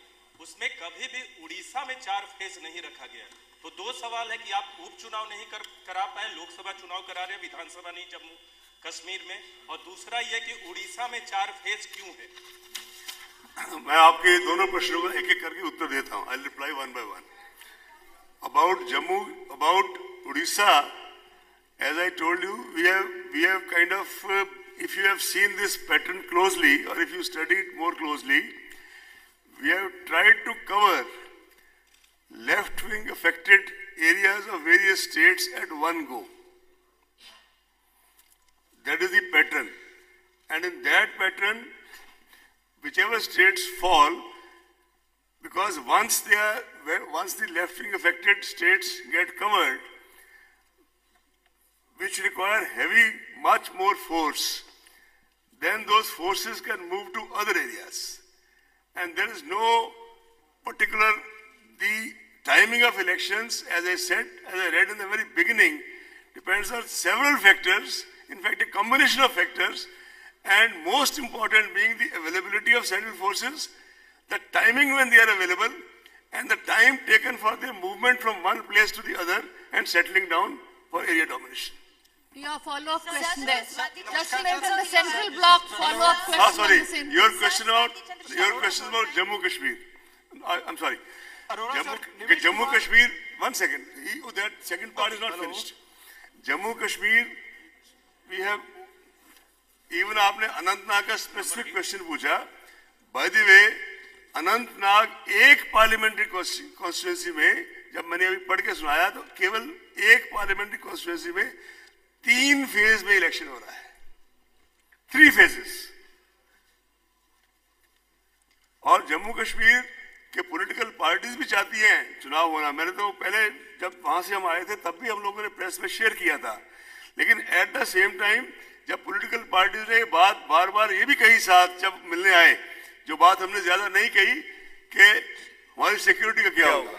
उसमें कभी भी उड़ीसा में 4 फेज नहीं रखा गया. तो 2 सवाल है कि आप उपचुनाव नहीं करा पाए, लोकसभा चुनाव करा रहे, विधानसभा नहीं जम्मू कश्मीर में, और दूसरा यह कि उड़ीसा में 4 फेज क्यों है. मैं आपके दोनों प्रश्नों का एक एक करके उत्तर देता हूं. I'll reply one by one. About Jammu, about Odisha, as I told you, we have kind of, if you have seen this pattern closely, or if you study it more closely, we have tried to cover left-wing affected areas of various states at one go. That is the pattern. And in that pattern, whichever states fall, because once the left-wing affected states get covered, which require much more force, then those forces can move to other areas. And there is no particular, the timing of elections, as I said, as I read in the very beginning, depends on several factors, in fact a combination of factors, and most important being the availability of central forces, the timing when they are available, and the time taken for their movement from one place to the other and settling down for area domination. Your follow-up question then. Just remember the central block follow-up question. Sorry, your question about Jammu Kashmir. I'm sorry. Jammu Kashmir, 1 second. That second part is not finished. Jammu Kashmir, we have, even आपने अनंतनाग का specific question पूछा. By the way, Anantnag एक parliamentary constituency में, जब मैंने अभी पढ़ के सुनाया तो केवल एक parliamentary constituency में 3 फेज में इलेक्शन हो रहा है. 3 phases. और जम्मू कश्मीर के पॉलिटिकल पार्टीज भी चाहती हैं चुनाव होना. मैंने तो पहले जब वहां से हम आए थे तब भी हम लोगों ने प्रेस में शेयर किया था. लेकिन एट द सेम टाइम जब पॉलिटिकल पार्टीज ने बात बार बार ये भी कही साथ जब मिलने आए, जो बात हमने ज्यादा नहीं कही कि हमारी सिक्योरिटी का क्या होगा,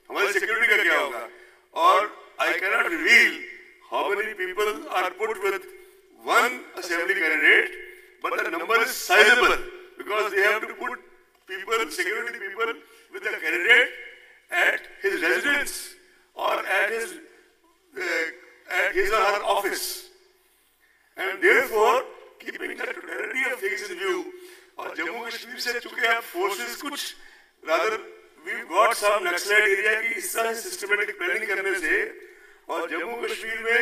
हमारी सिक्योरिटी का क्या होगा. और I cannot reveal how many people are put with one assembly candidate, but the number is sizable because they have to put people, security people, with the candidate at his residence or at his or her office. And therefore, keeping the totality of things in view, और जम्मू कश्मीर से चुके हैं forces कुछ, rather we got some Naxalite area की इस तरह systematic planning करने से, और जम्मू कश्मीर में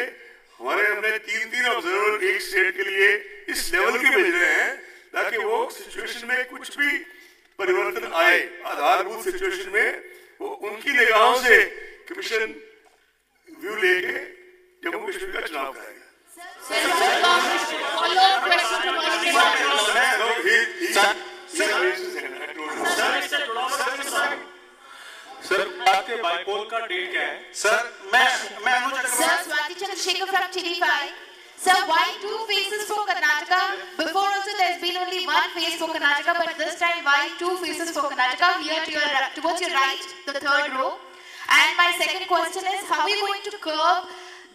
हमारे हमने 3 ऑब्जर्वर एक स्टेट के लिए इस लेवल के भेज रहे हैं ताकि वो सिचुएशन में कुछ भी परिवर्तन आए, आधारभूत सिचुएशन में वो उनकी निगाहों से कमीशन व्यू लेके जम्मू कश्मीर का चुनाव कराएगा. सर आपके बाइपोल का डेट क्या है? Sir, Sir, Swati Chandrasekhar from TV5. Sir, why 2 phases for Karnataka? Before also there's been only 1 phase for Karnataka, but this time why 2 phases for Karnataka? Here towards your right, the 3rd row. And my second question is, how are we going to curb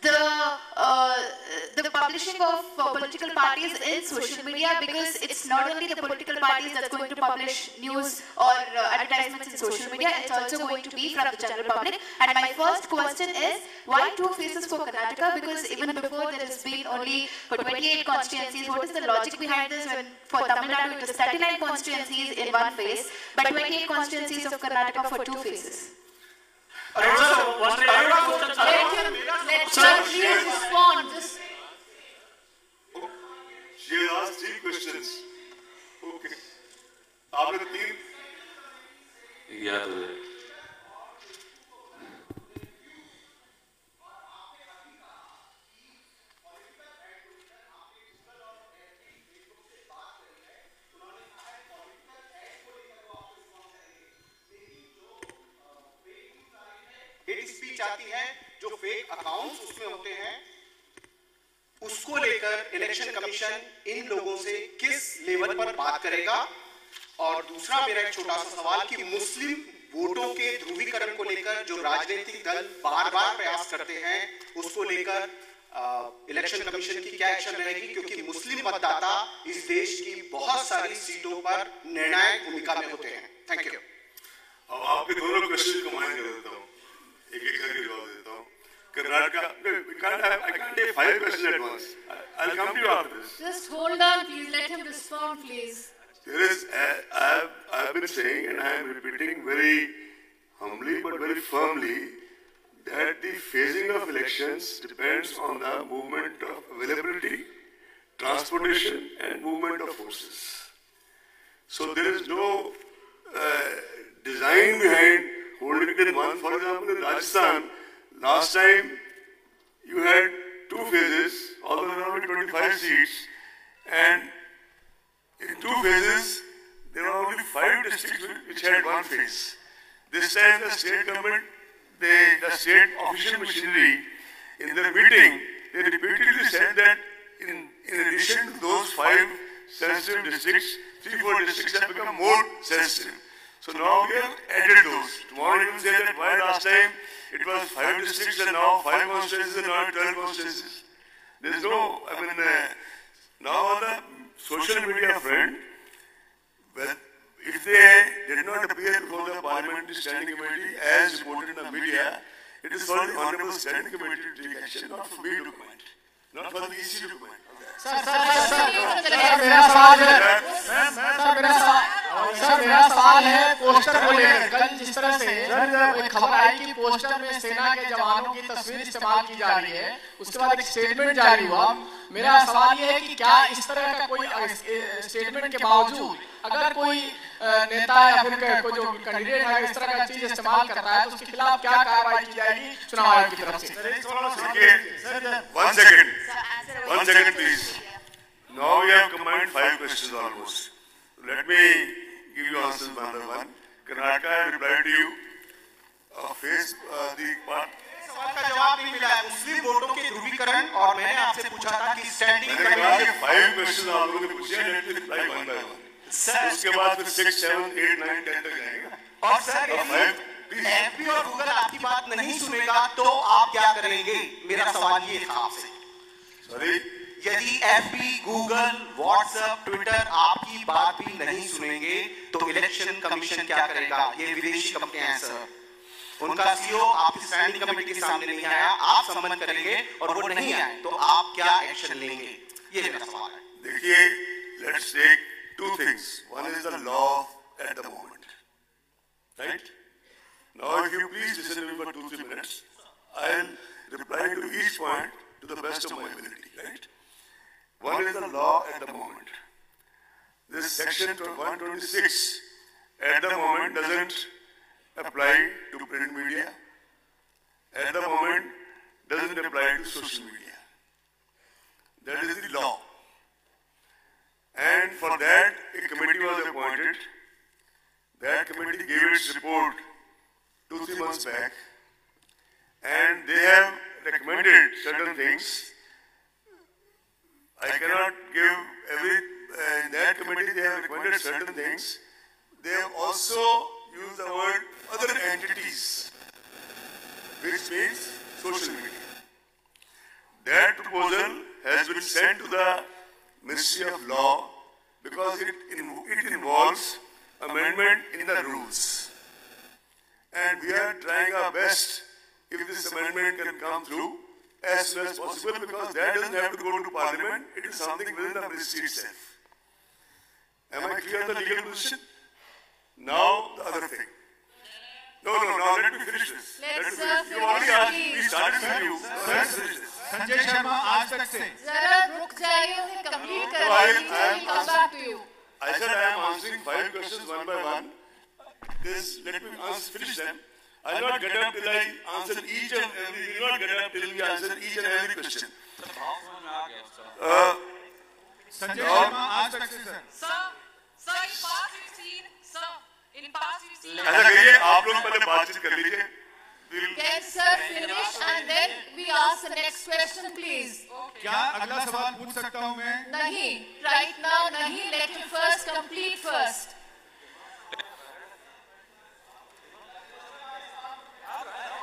the publishing of political parties in social media, because it's not only the political parties that's going to publish news or advertisements in social media, it's also going to be from the general public. And my first question is, why 2 phases for Karnataka? Because even before there has been only for 28 constituencies. What is the logic behind this? When for Tamil Nadu it was 39 constituencies in 1 phase, but 28 constituencies of Karnataka for 2 phases. Let her please respond. She asked 3 questions. Okay. आपने 3 याद है. Hate speech आती है, जो fake accounts उसमें होते हैं, उसको लेकर इलेक्शन कमीशन इन लोगों से किस लेवल पर बात करेगा. और दूसरा मेरा एक छोटा सा सवाल कि मुस्लिम वोटों के ध्रुवीकरण को लेकर जो राजनीतिक दल बार-बार प्रयास करते हैं, उसको लेकर इलेक्शन कमीशन की क्या एक्शन रहेगी, क्योंकि मुस्लिम मतदाता इस देश की बहुत सारी सीटों पर निर्णायक भूमिका में होते हैं. Thank you. अब आपके दोनों क्वेश्चन को मैं कर देता हूँ, एक करके जवाब देता हूँ. Karnataka, I can't take 5 questions at once. I'll come to you after this. Just hold on, please. Let him respond, please. There is, I've been saying, and I am repeating very humbly but very firmly, that the phasing of elections depends on the movement of availability, transportation, and movement of forces. So there is no design behind holding it in one. For example, in Rajasthan, last time you had 2 phases, although there were only 25 seats, and in 2 phases, there were only 5 districts which had 1 phase. This time the state government, the state official machinery, in their meeting, they repeatedly said that in addition to those 5 sensitive districts, 3-4 districts have become more sensitive. So now we have added those. Tomorrow you will say that why last time it was 5 districts and now 5 constituencies and now 12 constituencies. There is no, now on the social media front, if they did not appear before the Parliamentary Standing Committee as reported in the media, it is for the Honorable Standing Committee to take action, not for me to comment. not for the EC document. मेरा सवाल है poster को लेकर। कल जिस तरह से एक खबर आई कि पोस्टर में सेना के जवानों की तस्वीर इस्तेमाल की जा रही है, उसके बाद एक स्टेटमेंट जारी हुआ। मेरा सवाल ये है कि क्या इस तरह का कोई स्टेटमेंट के बावजूद अगर कोई नेता या फिर कोई जो कैंडिडेट है इस तरह का चीज इस्तेमाल करता है तो उसके खिलाफ क्या कार्रवाई की जाएगी चुनाव आयोग की तरफ से? One second please. Now we have combined 5 questions almost. Let me give you answers one by one. Karnataka, I replied to you. The part. सवाल का जवाब नहीं मिला है। मुस्लिम वोटों के ध्रुवीकरण और मैंने आपसे पूछा था कि स्टैंडिंग मैंने कहा कि 5 क्वेश्चन आप लोगों ने पूछे हैं, let me reply one by one. उसके बाद फिर 6, 7, 8, 9, 10 तक जाएगा। और सर एफबी और गूगल आपकी बात नहीं सुनेगा तो आप क्या करेंगे? मेरा सवाल ये था आपसे। सॉरी, यदि एफबी, गूगल, व्हाट्सएप, ट्विटर आपकी बात भी नहीं सुनेंगे तो इलेक्शन कमीशन क्या करेगा? ये विदेशी कंपनियां हैं सर, उनका सीईओ आपकी स्टैंडिंग कमेटी के सामने नहीं आया, आप सम्मन करेंगे और वो नहीं आए तो आप क्या एक्शन लेंगे? ये मेरा सवाल है। देखिए, let's take 2 things. One is the law at the moment, right? Now, if you please listen to me for 2-3 minutes, I'll reply to each point to the best of my ability, right? One is the law at the moment. This section 126 at the moment doesn't apply to print media. At the moment doesn't apply to social media. That is the law. And for that, a committee was appointed. That committee gave its report 2-3 months back, and they have recommended certain things. I cannot give in that committee they have recommended certain things. They have also used the word other entities, which means social media. That proposal has been sent to the Ministry of Law because it involves amendment in the rules. And we are trying our best if this amendment can come through as soon as possible, because that doesn't have to go to Parliament. It is something within the ministry itself. Am I clear on the legal position? Now the other thing. No, now let me finish this. You already asked. We started with you. Let's finish this. Sanjay Sharma आज तक से जरा रुक जाइए, उन्हें complete करवाइए, we'll come back to you. I said I am answering 5 questions one by one. Let me finish them. I'll not get up till I answer each and every. We will not get up till we answer each and every question. Sanjay Sharma आज तक से sir. ऐसा कहिए, आप लोग पहले बातचीत कर लीजिए। Can sir finish and then we ask the next question, please? क्या अगला सवाल पूछ सकता हूँ मैं? नहीं, right now नहीं. Let me first complete first.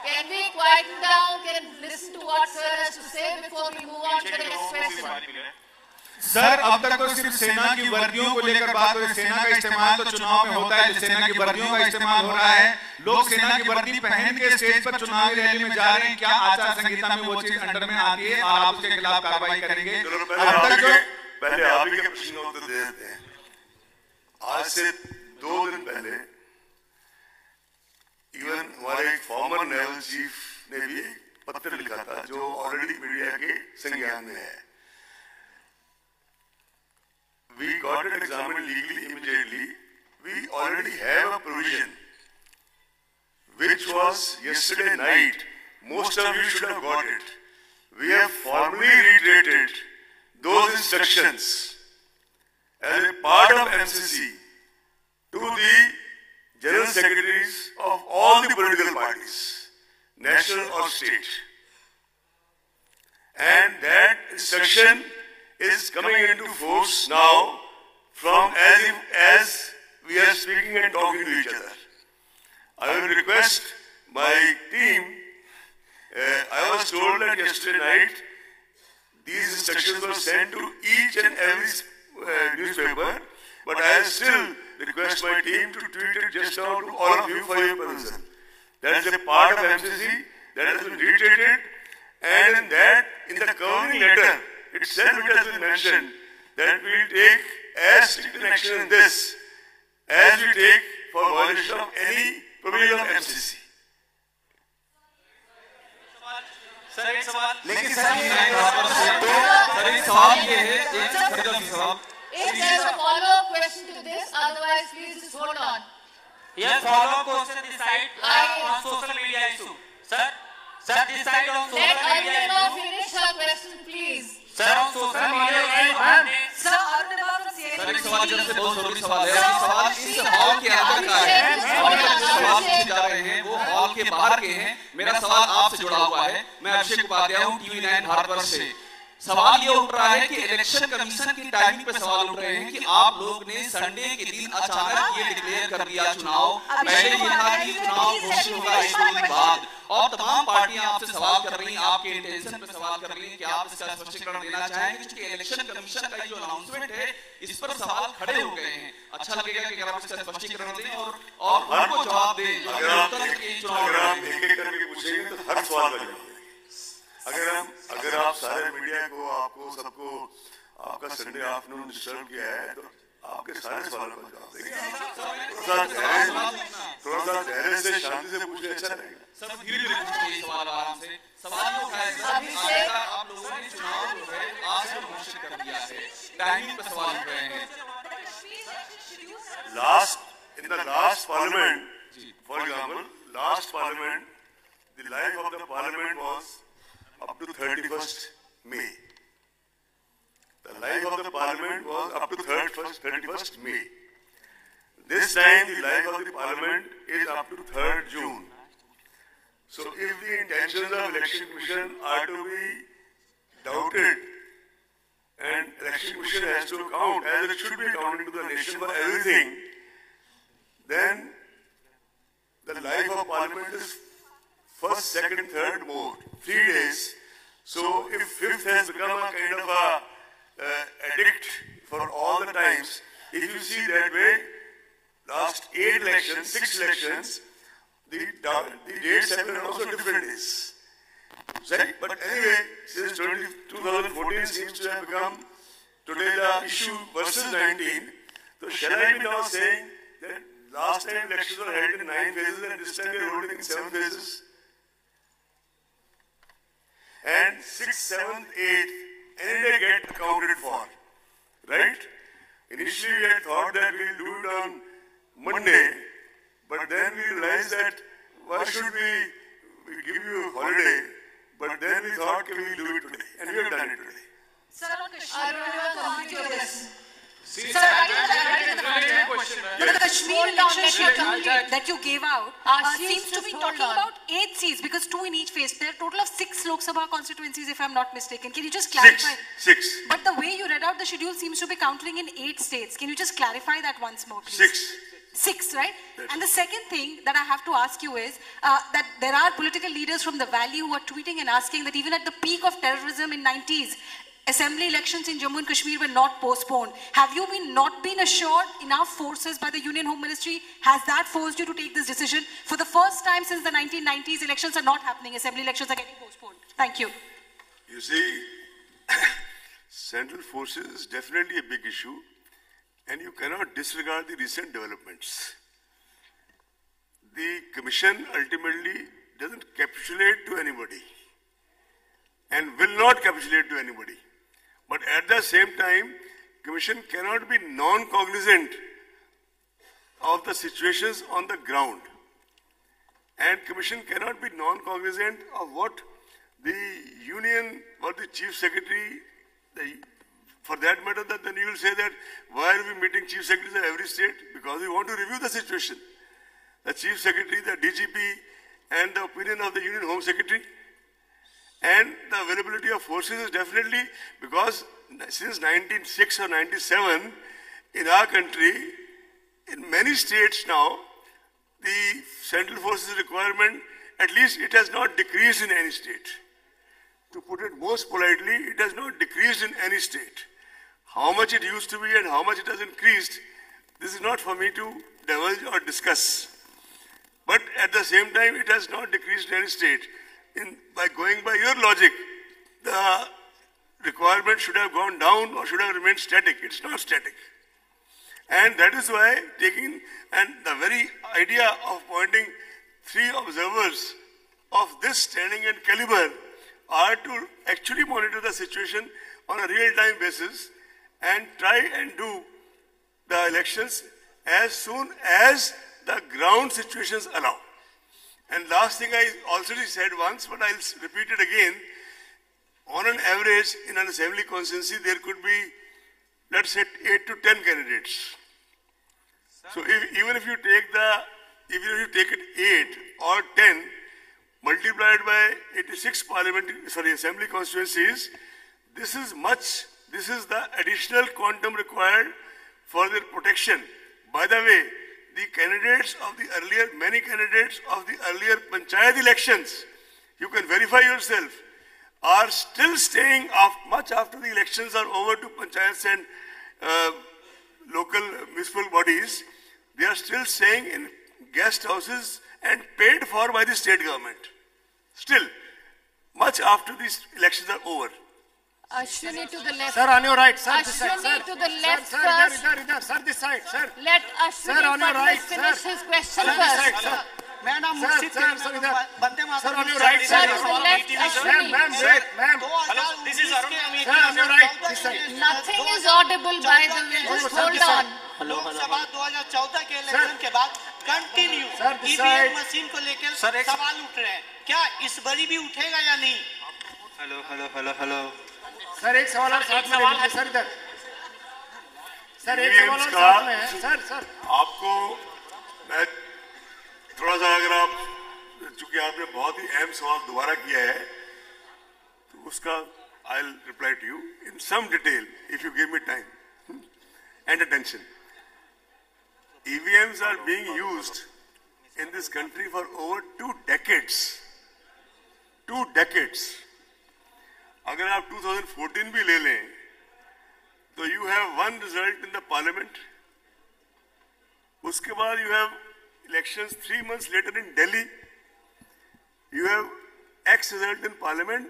Can we quieten down? Can listen to what sir has to say before we move on to the next question? Sir, अब तक तो सिर्फ सेना की वर्दियों को लेकर बात हो रही है। सेना का इस्तेमाल तो चुनाव में होता है, सेना की वर्दियों का इस्तेमाल हो रहा है। लोग सेना की वर्दी पहन के स्टेज पर चुनावी रैली में जा रहे हैं। क्या आचार संहिता में वो चीज अंडर में आती है और आप उसके खिलाफ कार्रवाई करेंगे? पहले आप ही के प्रश्न उत्तर दे देते हैं। आज से 2 दिन पहले इवन हमारे एक फॉर्मर नेवल चीफ ने भी एक पत्र लिखा था जो ऑलरेडी मीडिया के संज्ञान में है। We got it examined legally immediately. We already have a provision which was yesterday night. Most of you should have got it. We have formally reiterated those instructions as a part of MCC to the General Secretaries of all the political parties, national or state. And that instruction is coming into force now from as we are speaking and talking to each other. I will request my team, I was told that yesterday night these instructions were sent to each and every newspaper, but I still request my team to tweet it just now to all of you for your perusal. That is a part of MCC that has been reiterated, and in that in the covering letter itself it has been mentioned that we will take as strict an action in this as we take for violation of any provision of MCC. Sir एक सवाल लेकिन sir एक सवाल ये है एक सवाल If there's a follow-up question to this, otherwise please just hold on. Yes, follow-up question decide on social media issue. Sir, decide on social media issue. Let Arun finish her question, please. Sir, on social media issue. Sir, Arun sir एक सवाल जब से बहुत जरूरी सवाल है सवाल इस हॉल के अंदर का है सवाल पूछे जा रहे हैं वो हॉल के बाहर के हैं मेरा सवाल आपसे जुड़ा हुआ है मैं अभिषेक उपाध्याय हूँ टीवी 9 भारतवर्ष से सवाल ये उठ रहा है कि इलेक्शन कमीशन की टाइमिंग पे सवाल उठ रहे हैं कि आप लोग ने संडे के दिन अचानक ये डिक्लेयर कर दिया चुनाव पहले ये था कि चुनाव घोषित होगा 1-2 दिन बाद और तमाम पार्टियां आपसे सवाल कर रही हैं आपके इंटेंशन पे सवाल कर रही हैं कि आप इसका स्पष्टीकरण देना चाहेंगे क्योंकि इलेक्शन कमीशन का जो अनाउंसमेंट है इस पर सवाल खड़े हो गए हैं अच्छा लगेगा कि अगर आप इसका स्पष्टीकरण दें और उनको जवाब दें अगर आप एक-एक करके पूछेंगे तो हर सवाल का जवाब अगर आप सारे मीडिया को आपको सबको आपका संडे आफ्टरनून डिस्टर्ब किया है तो आपके सारे सवालों का जवाब देंगे थोड़ा सा धैर्य से शांति से पूछे अच्छा लगेगा सब धीरे-धीरे पूछिए सवाल आराम से सवाल ये उठाया सर आप लोगों ने चुनाव जो है आज से घोषित कर दिया है टाइमिंग पे सवाल उठ रहे हैं in the last parliament for example last parliament the life of the parliament was up to 31st May. The life of the parliament was up to 31st May. This time the life of the parliament is up to 3rd June. So if the intentions of election commission are to be doubted and election commission has to account as it should be accounting to the nation for everything, then the life of parliament is 1st, 2nd, 3rd more, 3 days. So if 5th has become a kind of a addict for all the times, if you see that way, last 8 elections, 6 elections, the dates have been also different days. Right? But anyway, since 2014 seems to have become today the issue versus 19, so shall I be now saying that last time elections were held in 9 phases and this time we are holding in 7 phases? And 6th, 7th, 8th, any day get accounted for, right? Initially we had thought that we will do it on Monday, but then we realized that why should we give you a holiday, but then we thought we will do it today, and we have done it today. Sir, I will come to this. Sir, the Kashmir election sheet that you gave out seems to be talking about 8 seats because 2 in each phase. There are a total of 6 Lok Sabha constituencies, if I'm not mistaken. Can you just clarify? 6. But the way you read out the schedule seems to be counting in 8 states. Can you just clarify that once more, please? 6, right? And the second thing that I have to ask you is that there are political leaders from the Valley who are tweeting and asking that even at the peak of terrorism in 90s, assembly elections in Jammu and Kashmir were not postponed. Have you not been assured enough forces by the Union Home Ministry? Has that forced you to take this decision? For the first time since the 1990s, elections are not happening. Assembly elections are getting postponed. Thank you. You see, central forces is definitely a big issue, and you cannot disregard the recent developments. The commission ultimately doesn't capitulate to anybody and will not capitulate to anybody. But at the same time, commission cannot be non-cognizant of the situations on the ground. And commission cannot be non-cognizant of what the union or the chief secretary, for that matter, then you will say that why are we meeting chief secretaries of every state? Because we want to review the situation. The chief secretary, the DGP, and the opinion of the Union Home Secretary. And the availability of forces is definitely because since 1906 or 97, in our country, in many states now, the central forces requirement, at least it has not decreased in any state. To put it most politely, it has not decreased in any state. How much it used to be and how much it has increased, this is not for me to divulge or discuss. But at the same time, it has not decreased in any state. By going by your logic, the requirement should have gone down or should have remained static. It's not static. And that is why and the very idea of appointing 3 observers of this standing and caliber are to actually monitor the situation on a real-time basis and try and do the elections as soon as the ground situations allow. And last thing I already said once, but I'll repeat it again. On an average, in an assembly constituency, there could be, let's say, 8 to 10 candidates. So even if you take it 8 or 10, multiplied by 86 assembly constituencies, this is the additional quantum required for their protection. By the way, many candidates of the earlier panchayat elections, you can verify yourself, are still staying much after the elections are over to panchayats and local municipal bodies. They are still staying in guest houses and paid for by the state government. Still, much after these elections are over. Ashwini to the left. Sir, on your right. Sir, this side. Ashwini to the left Sir, first. Sir, this side. Sir. Let Ashwini finish his question first. मैं नाम मुर्शिद sir इधर बंदे मातरम sir on your right Sir, to the left, Ashwini. Ma'am Hello, this is Arun Committee. Sir on your right this side Nothing is audible, by the way. Just hold on. Lok Sabha 2014 के election के बाद continue EVM machine को लेकर सवाल उठ रहे हैं, क्या इस बारी भी उठेगा या नहीं? हेलो सर, एक सवाल और साथ में ले लीजिए सर इधर। सर एक सवाल और साथ में है सर आपको मैं थोड़ा सा, अगर आप, चूंकि आपने बहुत ही अहम सवाल दोबारा किया है, तो उसका I'll reply to you in some detail if you give me time and attention. EVMs are being used in this country for over 2 decades. 2 decades. अगर आप 2014 भी ले लें, तो you have one result in the parliament. उसके बाद you have elections 3 months later in Delhi. You have X result in parliament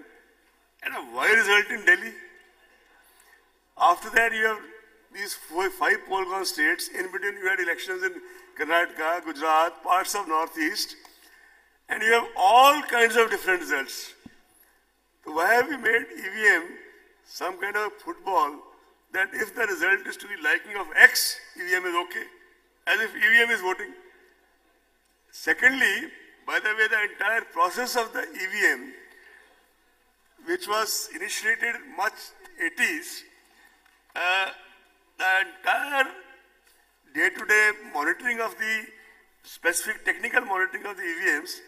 and a Y result in Delhi. After that, you have these 5 poll-gone states. In between, you had elections in Karnataka, Gujarat, parts of Northeast, and you have all kinds of different results. So why have we made EVM some kind of football that if the result is to the liking of X, EVM is okay, as if EVM is voting? Secondly, by the way, the entire process of the EVM, which was initiated much 80s, the entire day-to-day monitoring of the specific technical monitoring of the EVMs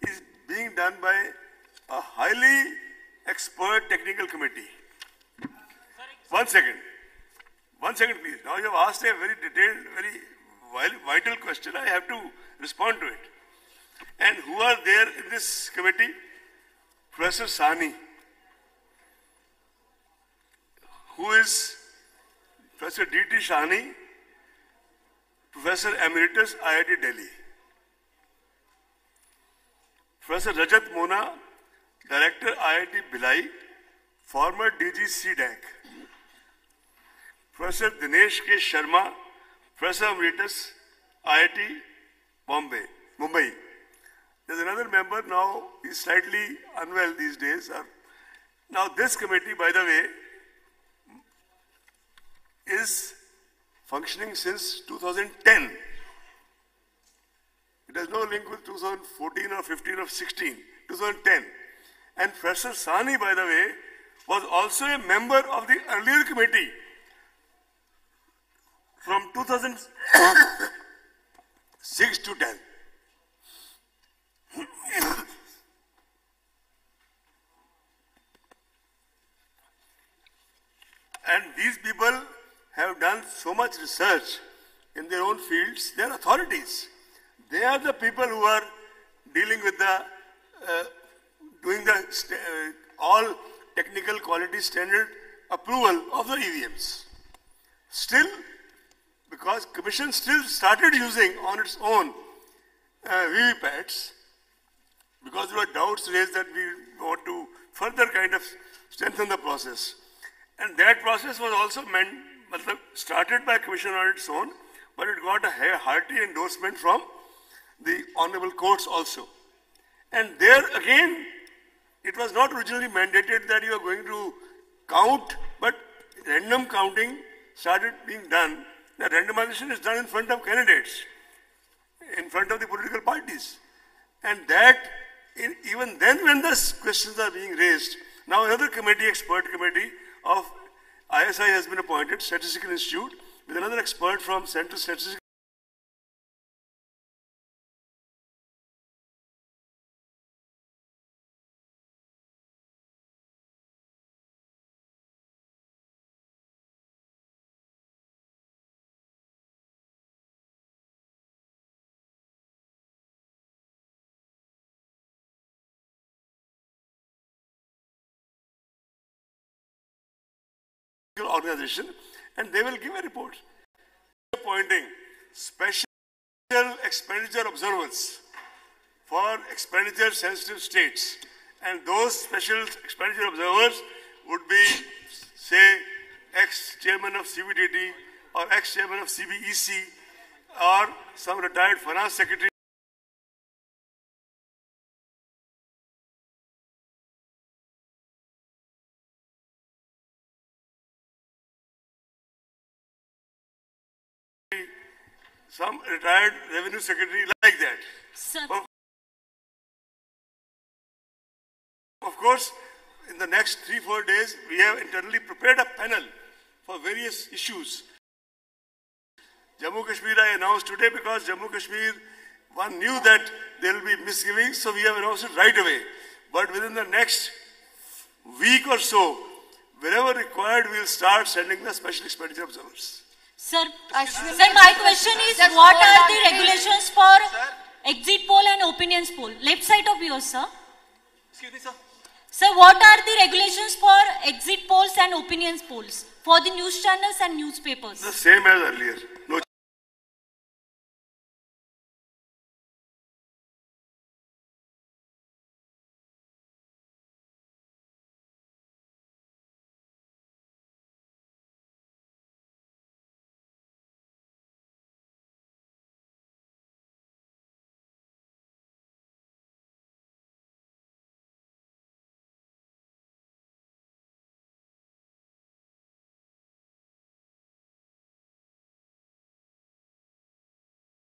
is being done by a highly expert technical committee. One second please. Now you have asked a very detailed, very vital question. I have to respond to it. And who are there in this committee? Professor Sani, who is Professor D.T. Sani, Professor Emeritus IIT Delhi. Professor Rajat Mona, Director IIT Bhilai, former DG CDAC. Professor Dinesh K. Sharma, Professor Emeritus IIT Mumbai. There's another member now, he's slightly unwell these days. Now this committee, by the way, is functioning since 2010. It has no link with 2014 or 15 or 16, 2010. And Professor Sani, by the way, was also a member of the earlier committee from 2006 to 10. And these people have done so much research in their own fields. They are authorities. They are the people who are dealing with the, doing the all technical quality standard approval of the EVMs. Still, because Commission still started using on its own VVPATs, because there were doubts raised that we want to further kind of strengthen the process. And that process was also started by Commission on its own, but it got a hearty endorsement from the honorable courts also. And there again, it was not originally mandated that you are going to count, but random counting started being done. The randomization is done in front of candidates, in front of the political parties. And that, even then when the questions are being raised, now another committee, expert committee of ISI has been appointed, Statistical Institute, with another expert from Central Statistical organization, and they will give a report. Appointing special expenditure observers for expenditure sensitive states, and those special expenditure observers would be, say, ex-chairman of CBDT or ex-chairman of CBEC or some retired finance secretary. Some retired revenue secretary like that. Sir. Of course, in the next 3-4 days, we have internally prepared a panel for various issues. Jammu Kashmir I announced today because Jammu Kashmir, one knew that there will be misgivings, so we have announced it right away. But within the next week or so, wherever required, we will start sending the special expenditure observers. Sir, my question is, what are the regulations for exit poll and opinions poll? Left side of yours, sir. Excuse me, sir. Sir, what are the regulations for exit polls and opinions polls for the news channels and newspapers? The same as earlier. No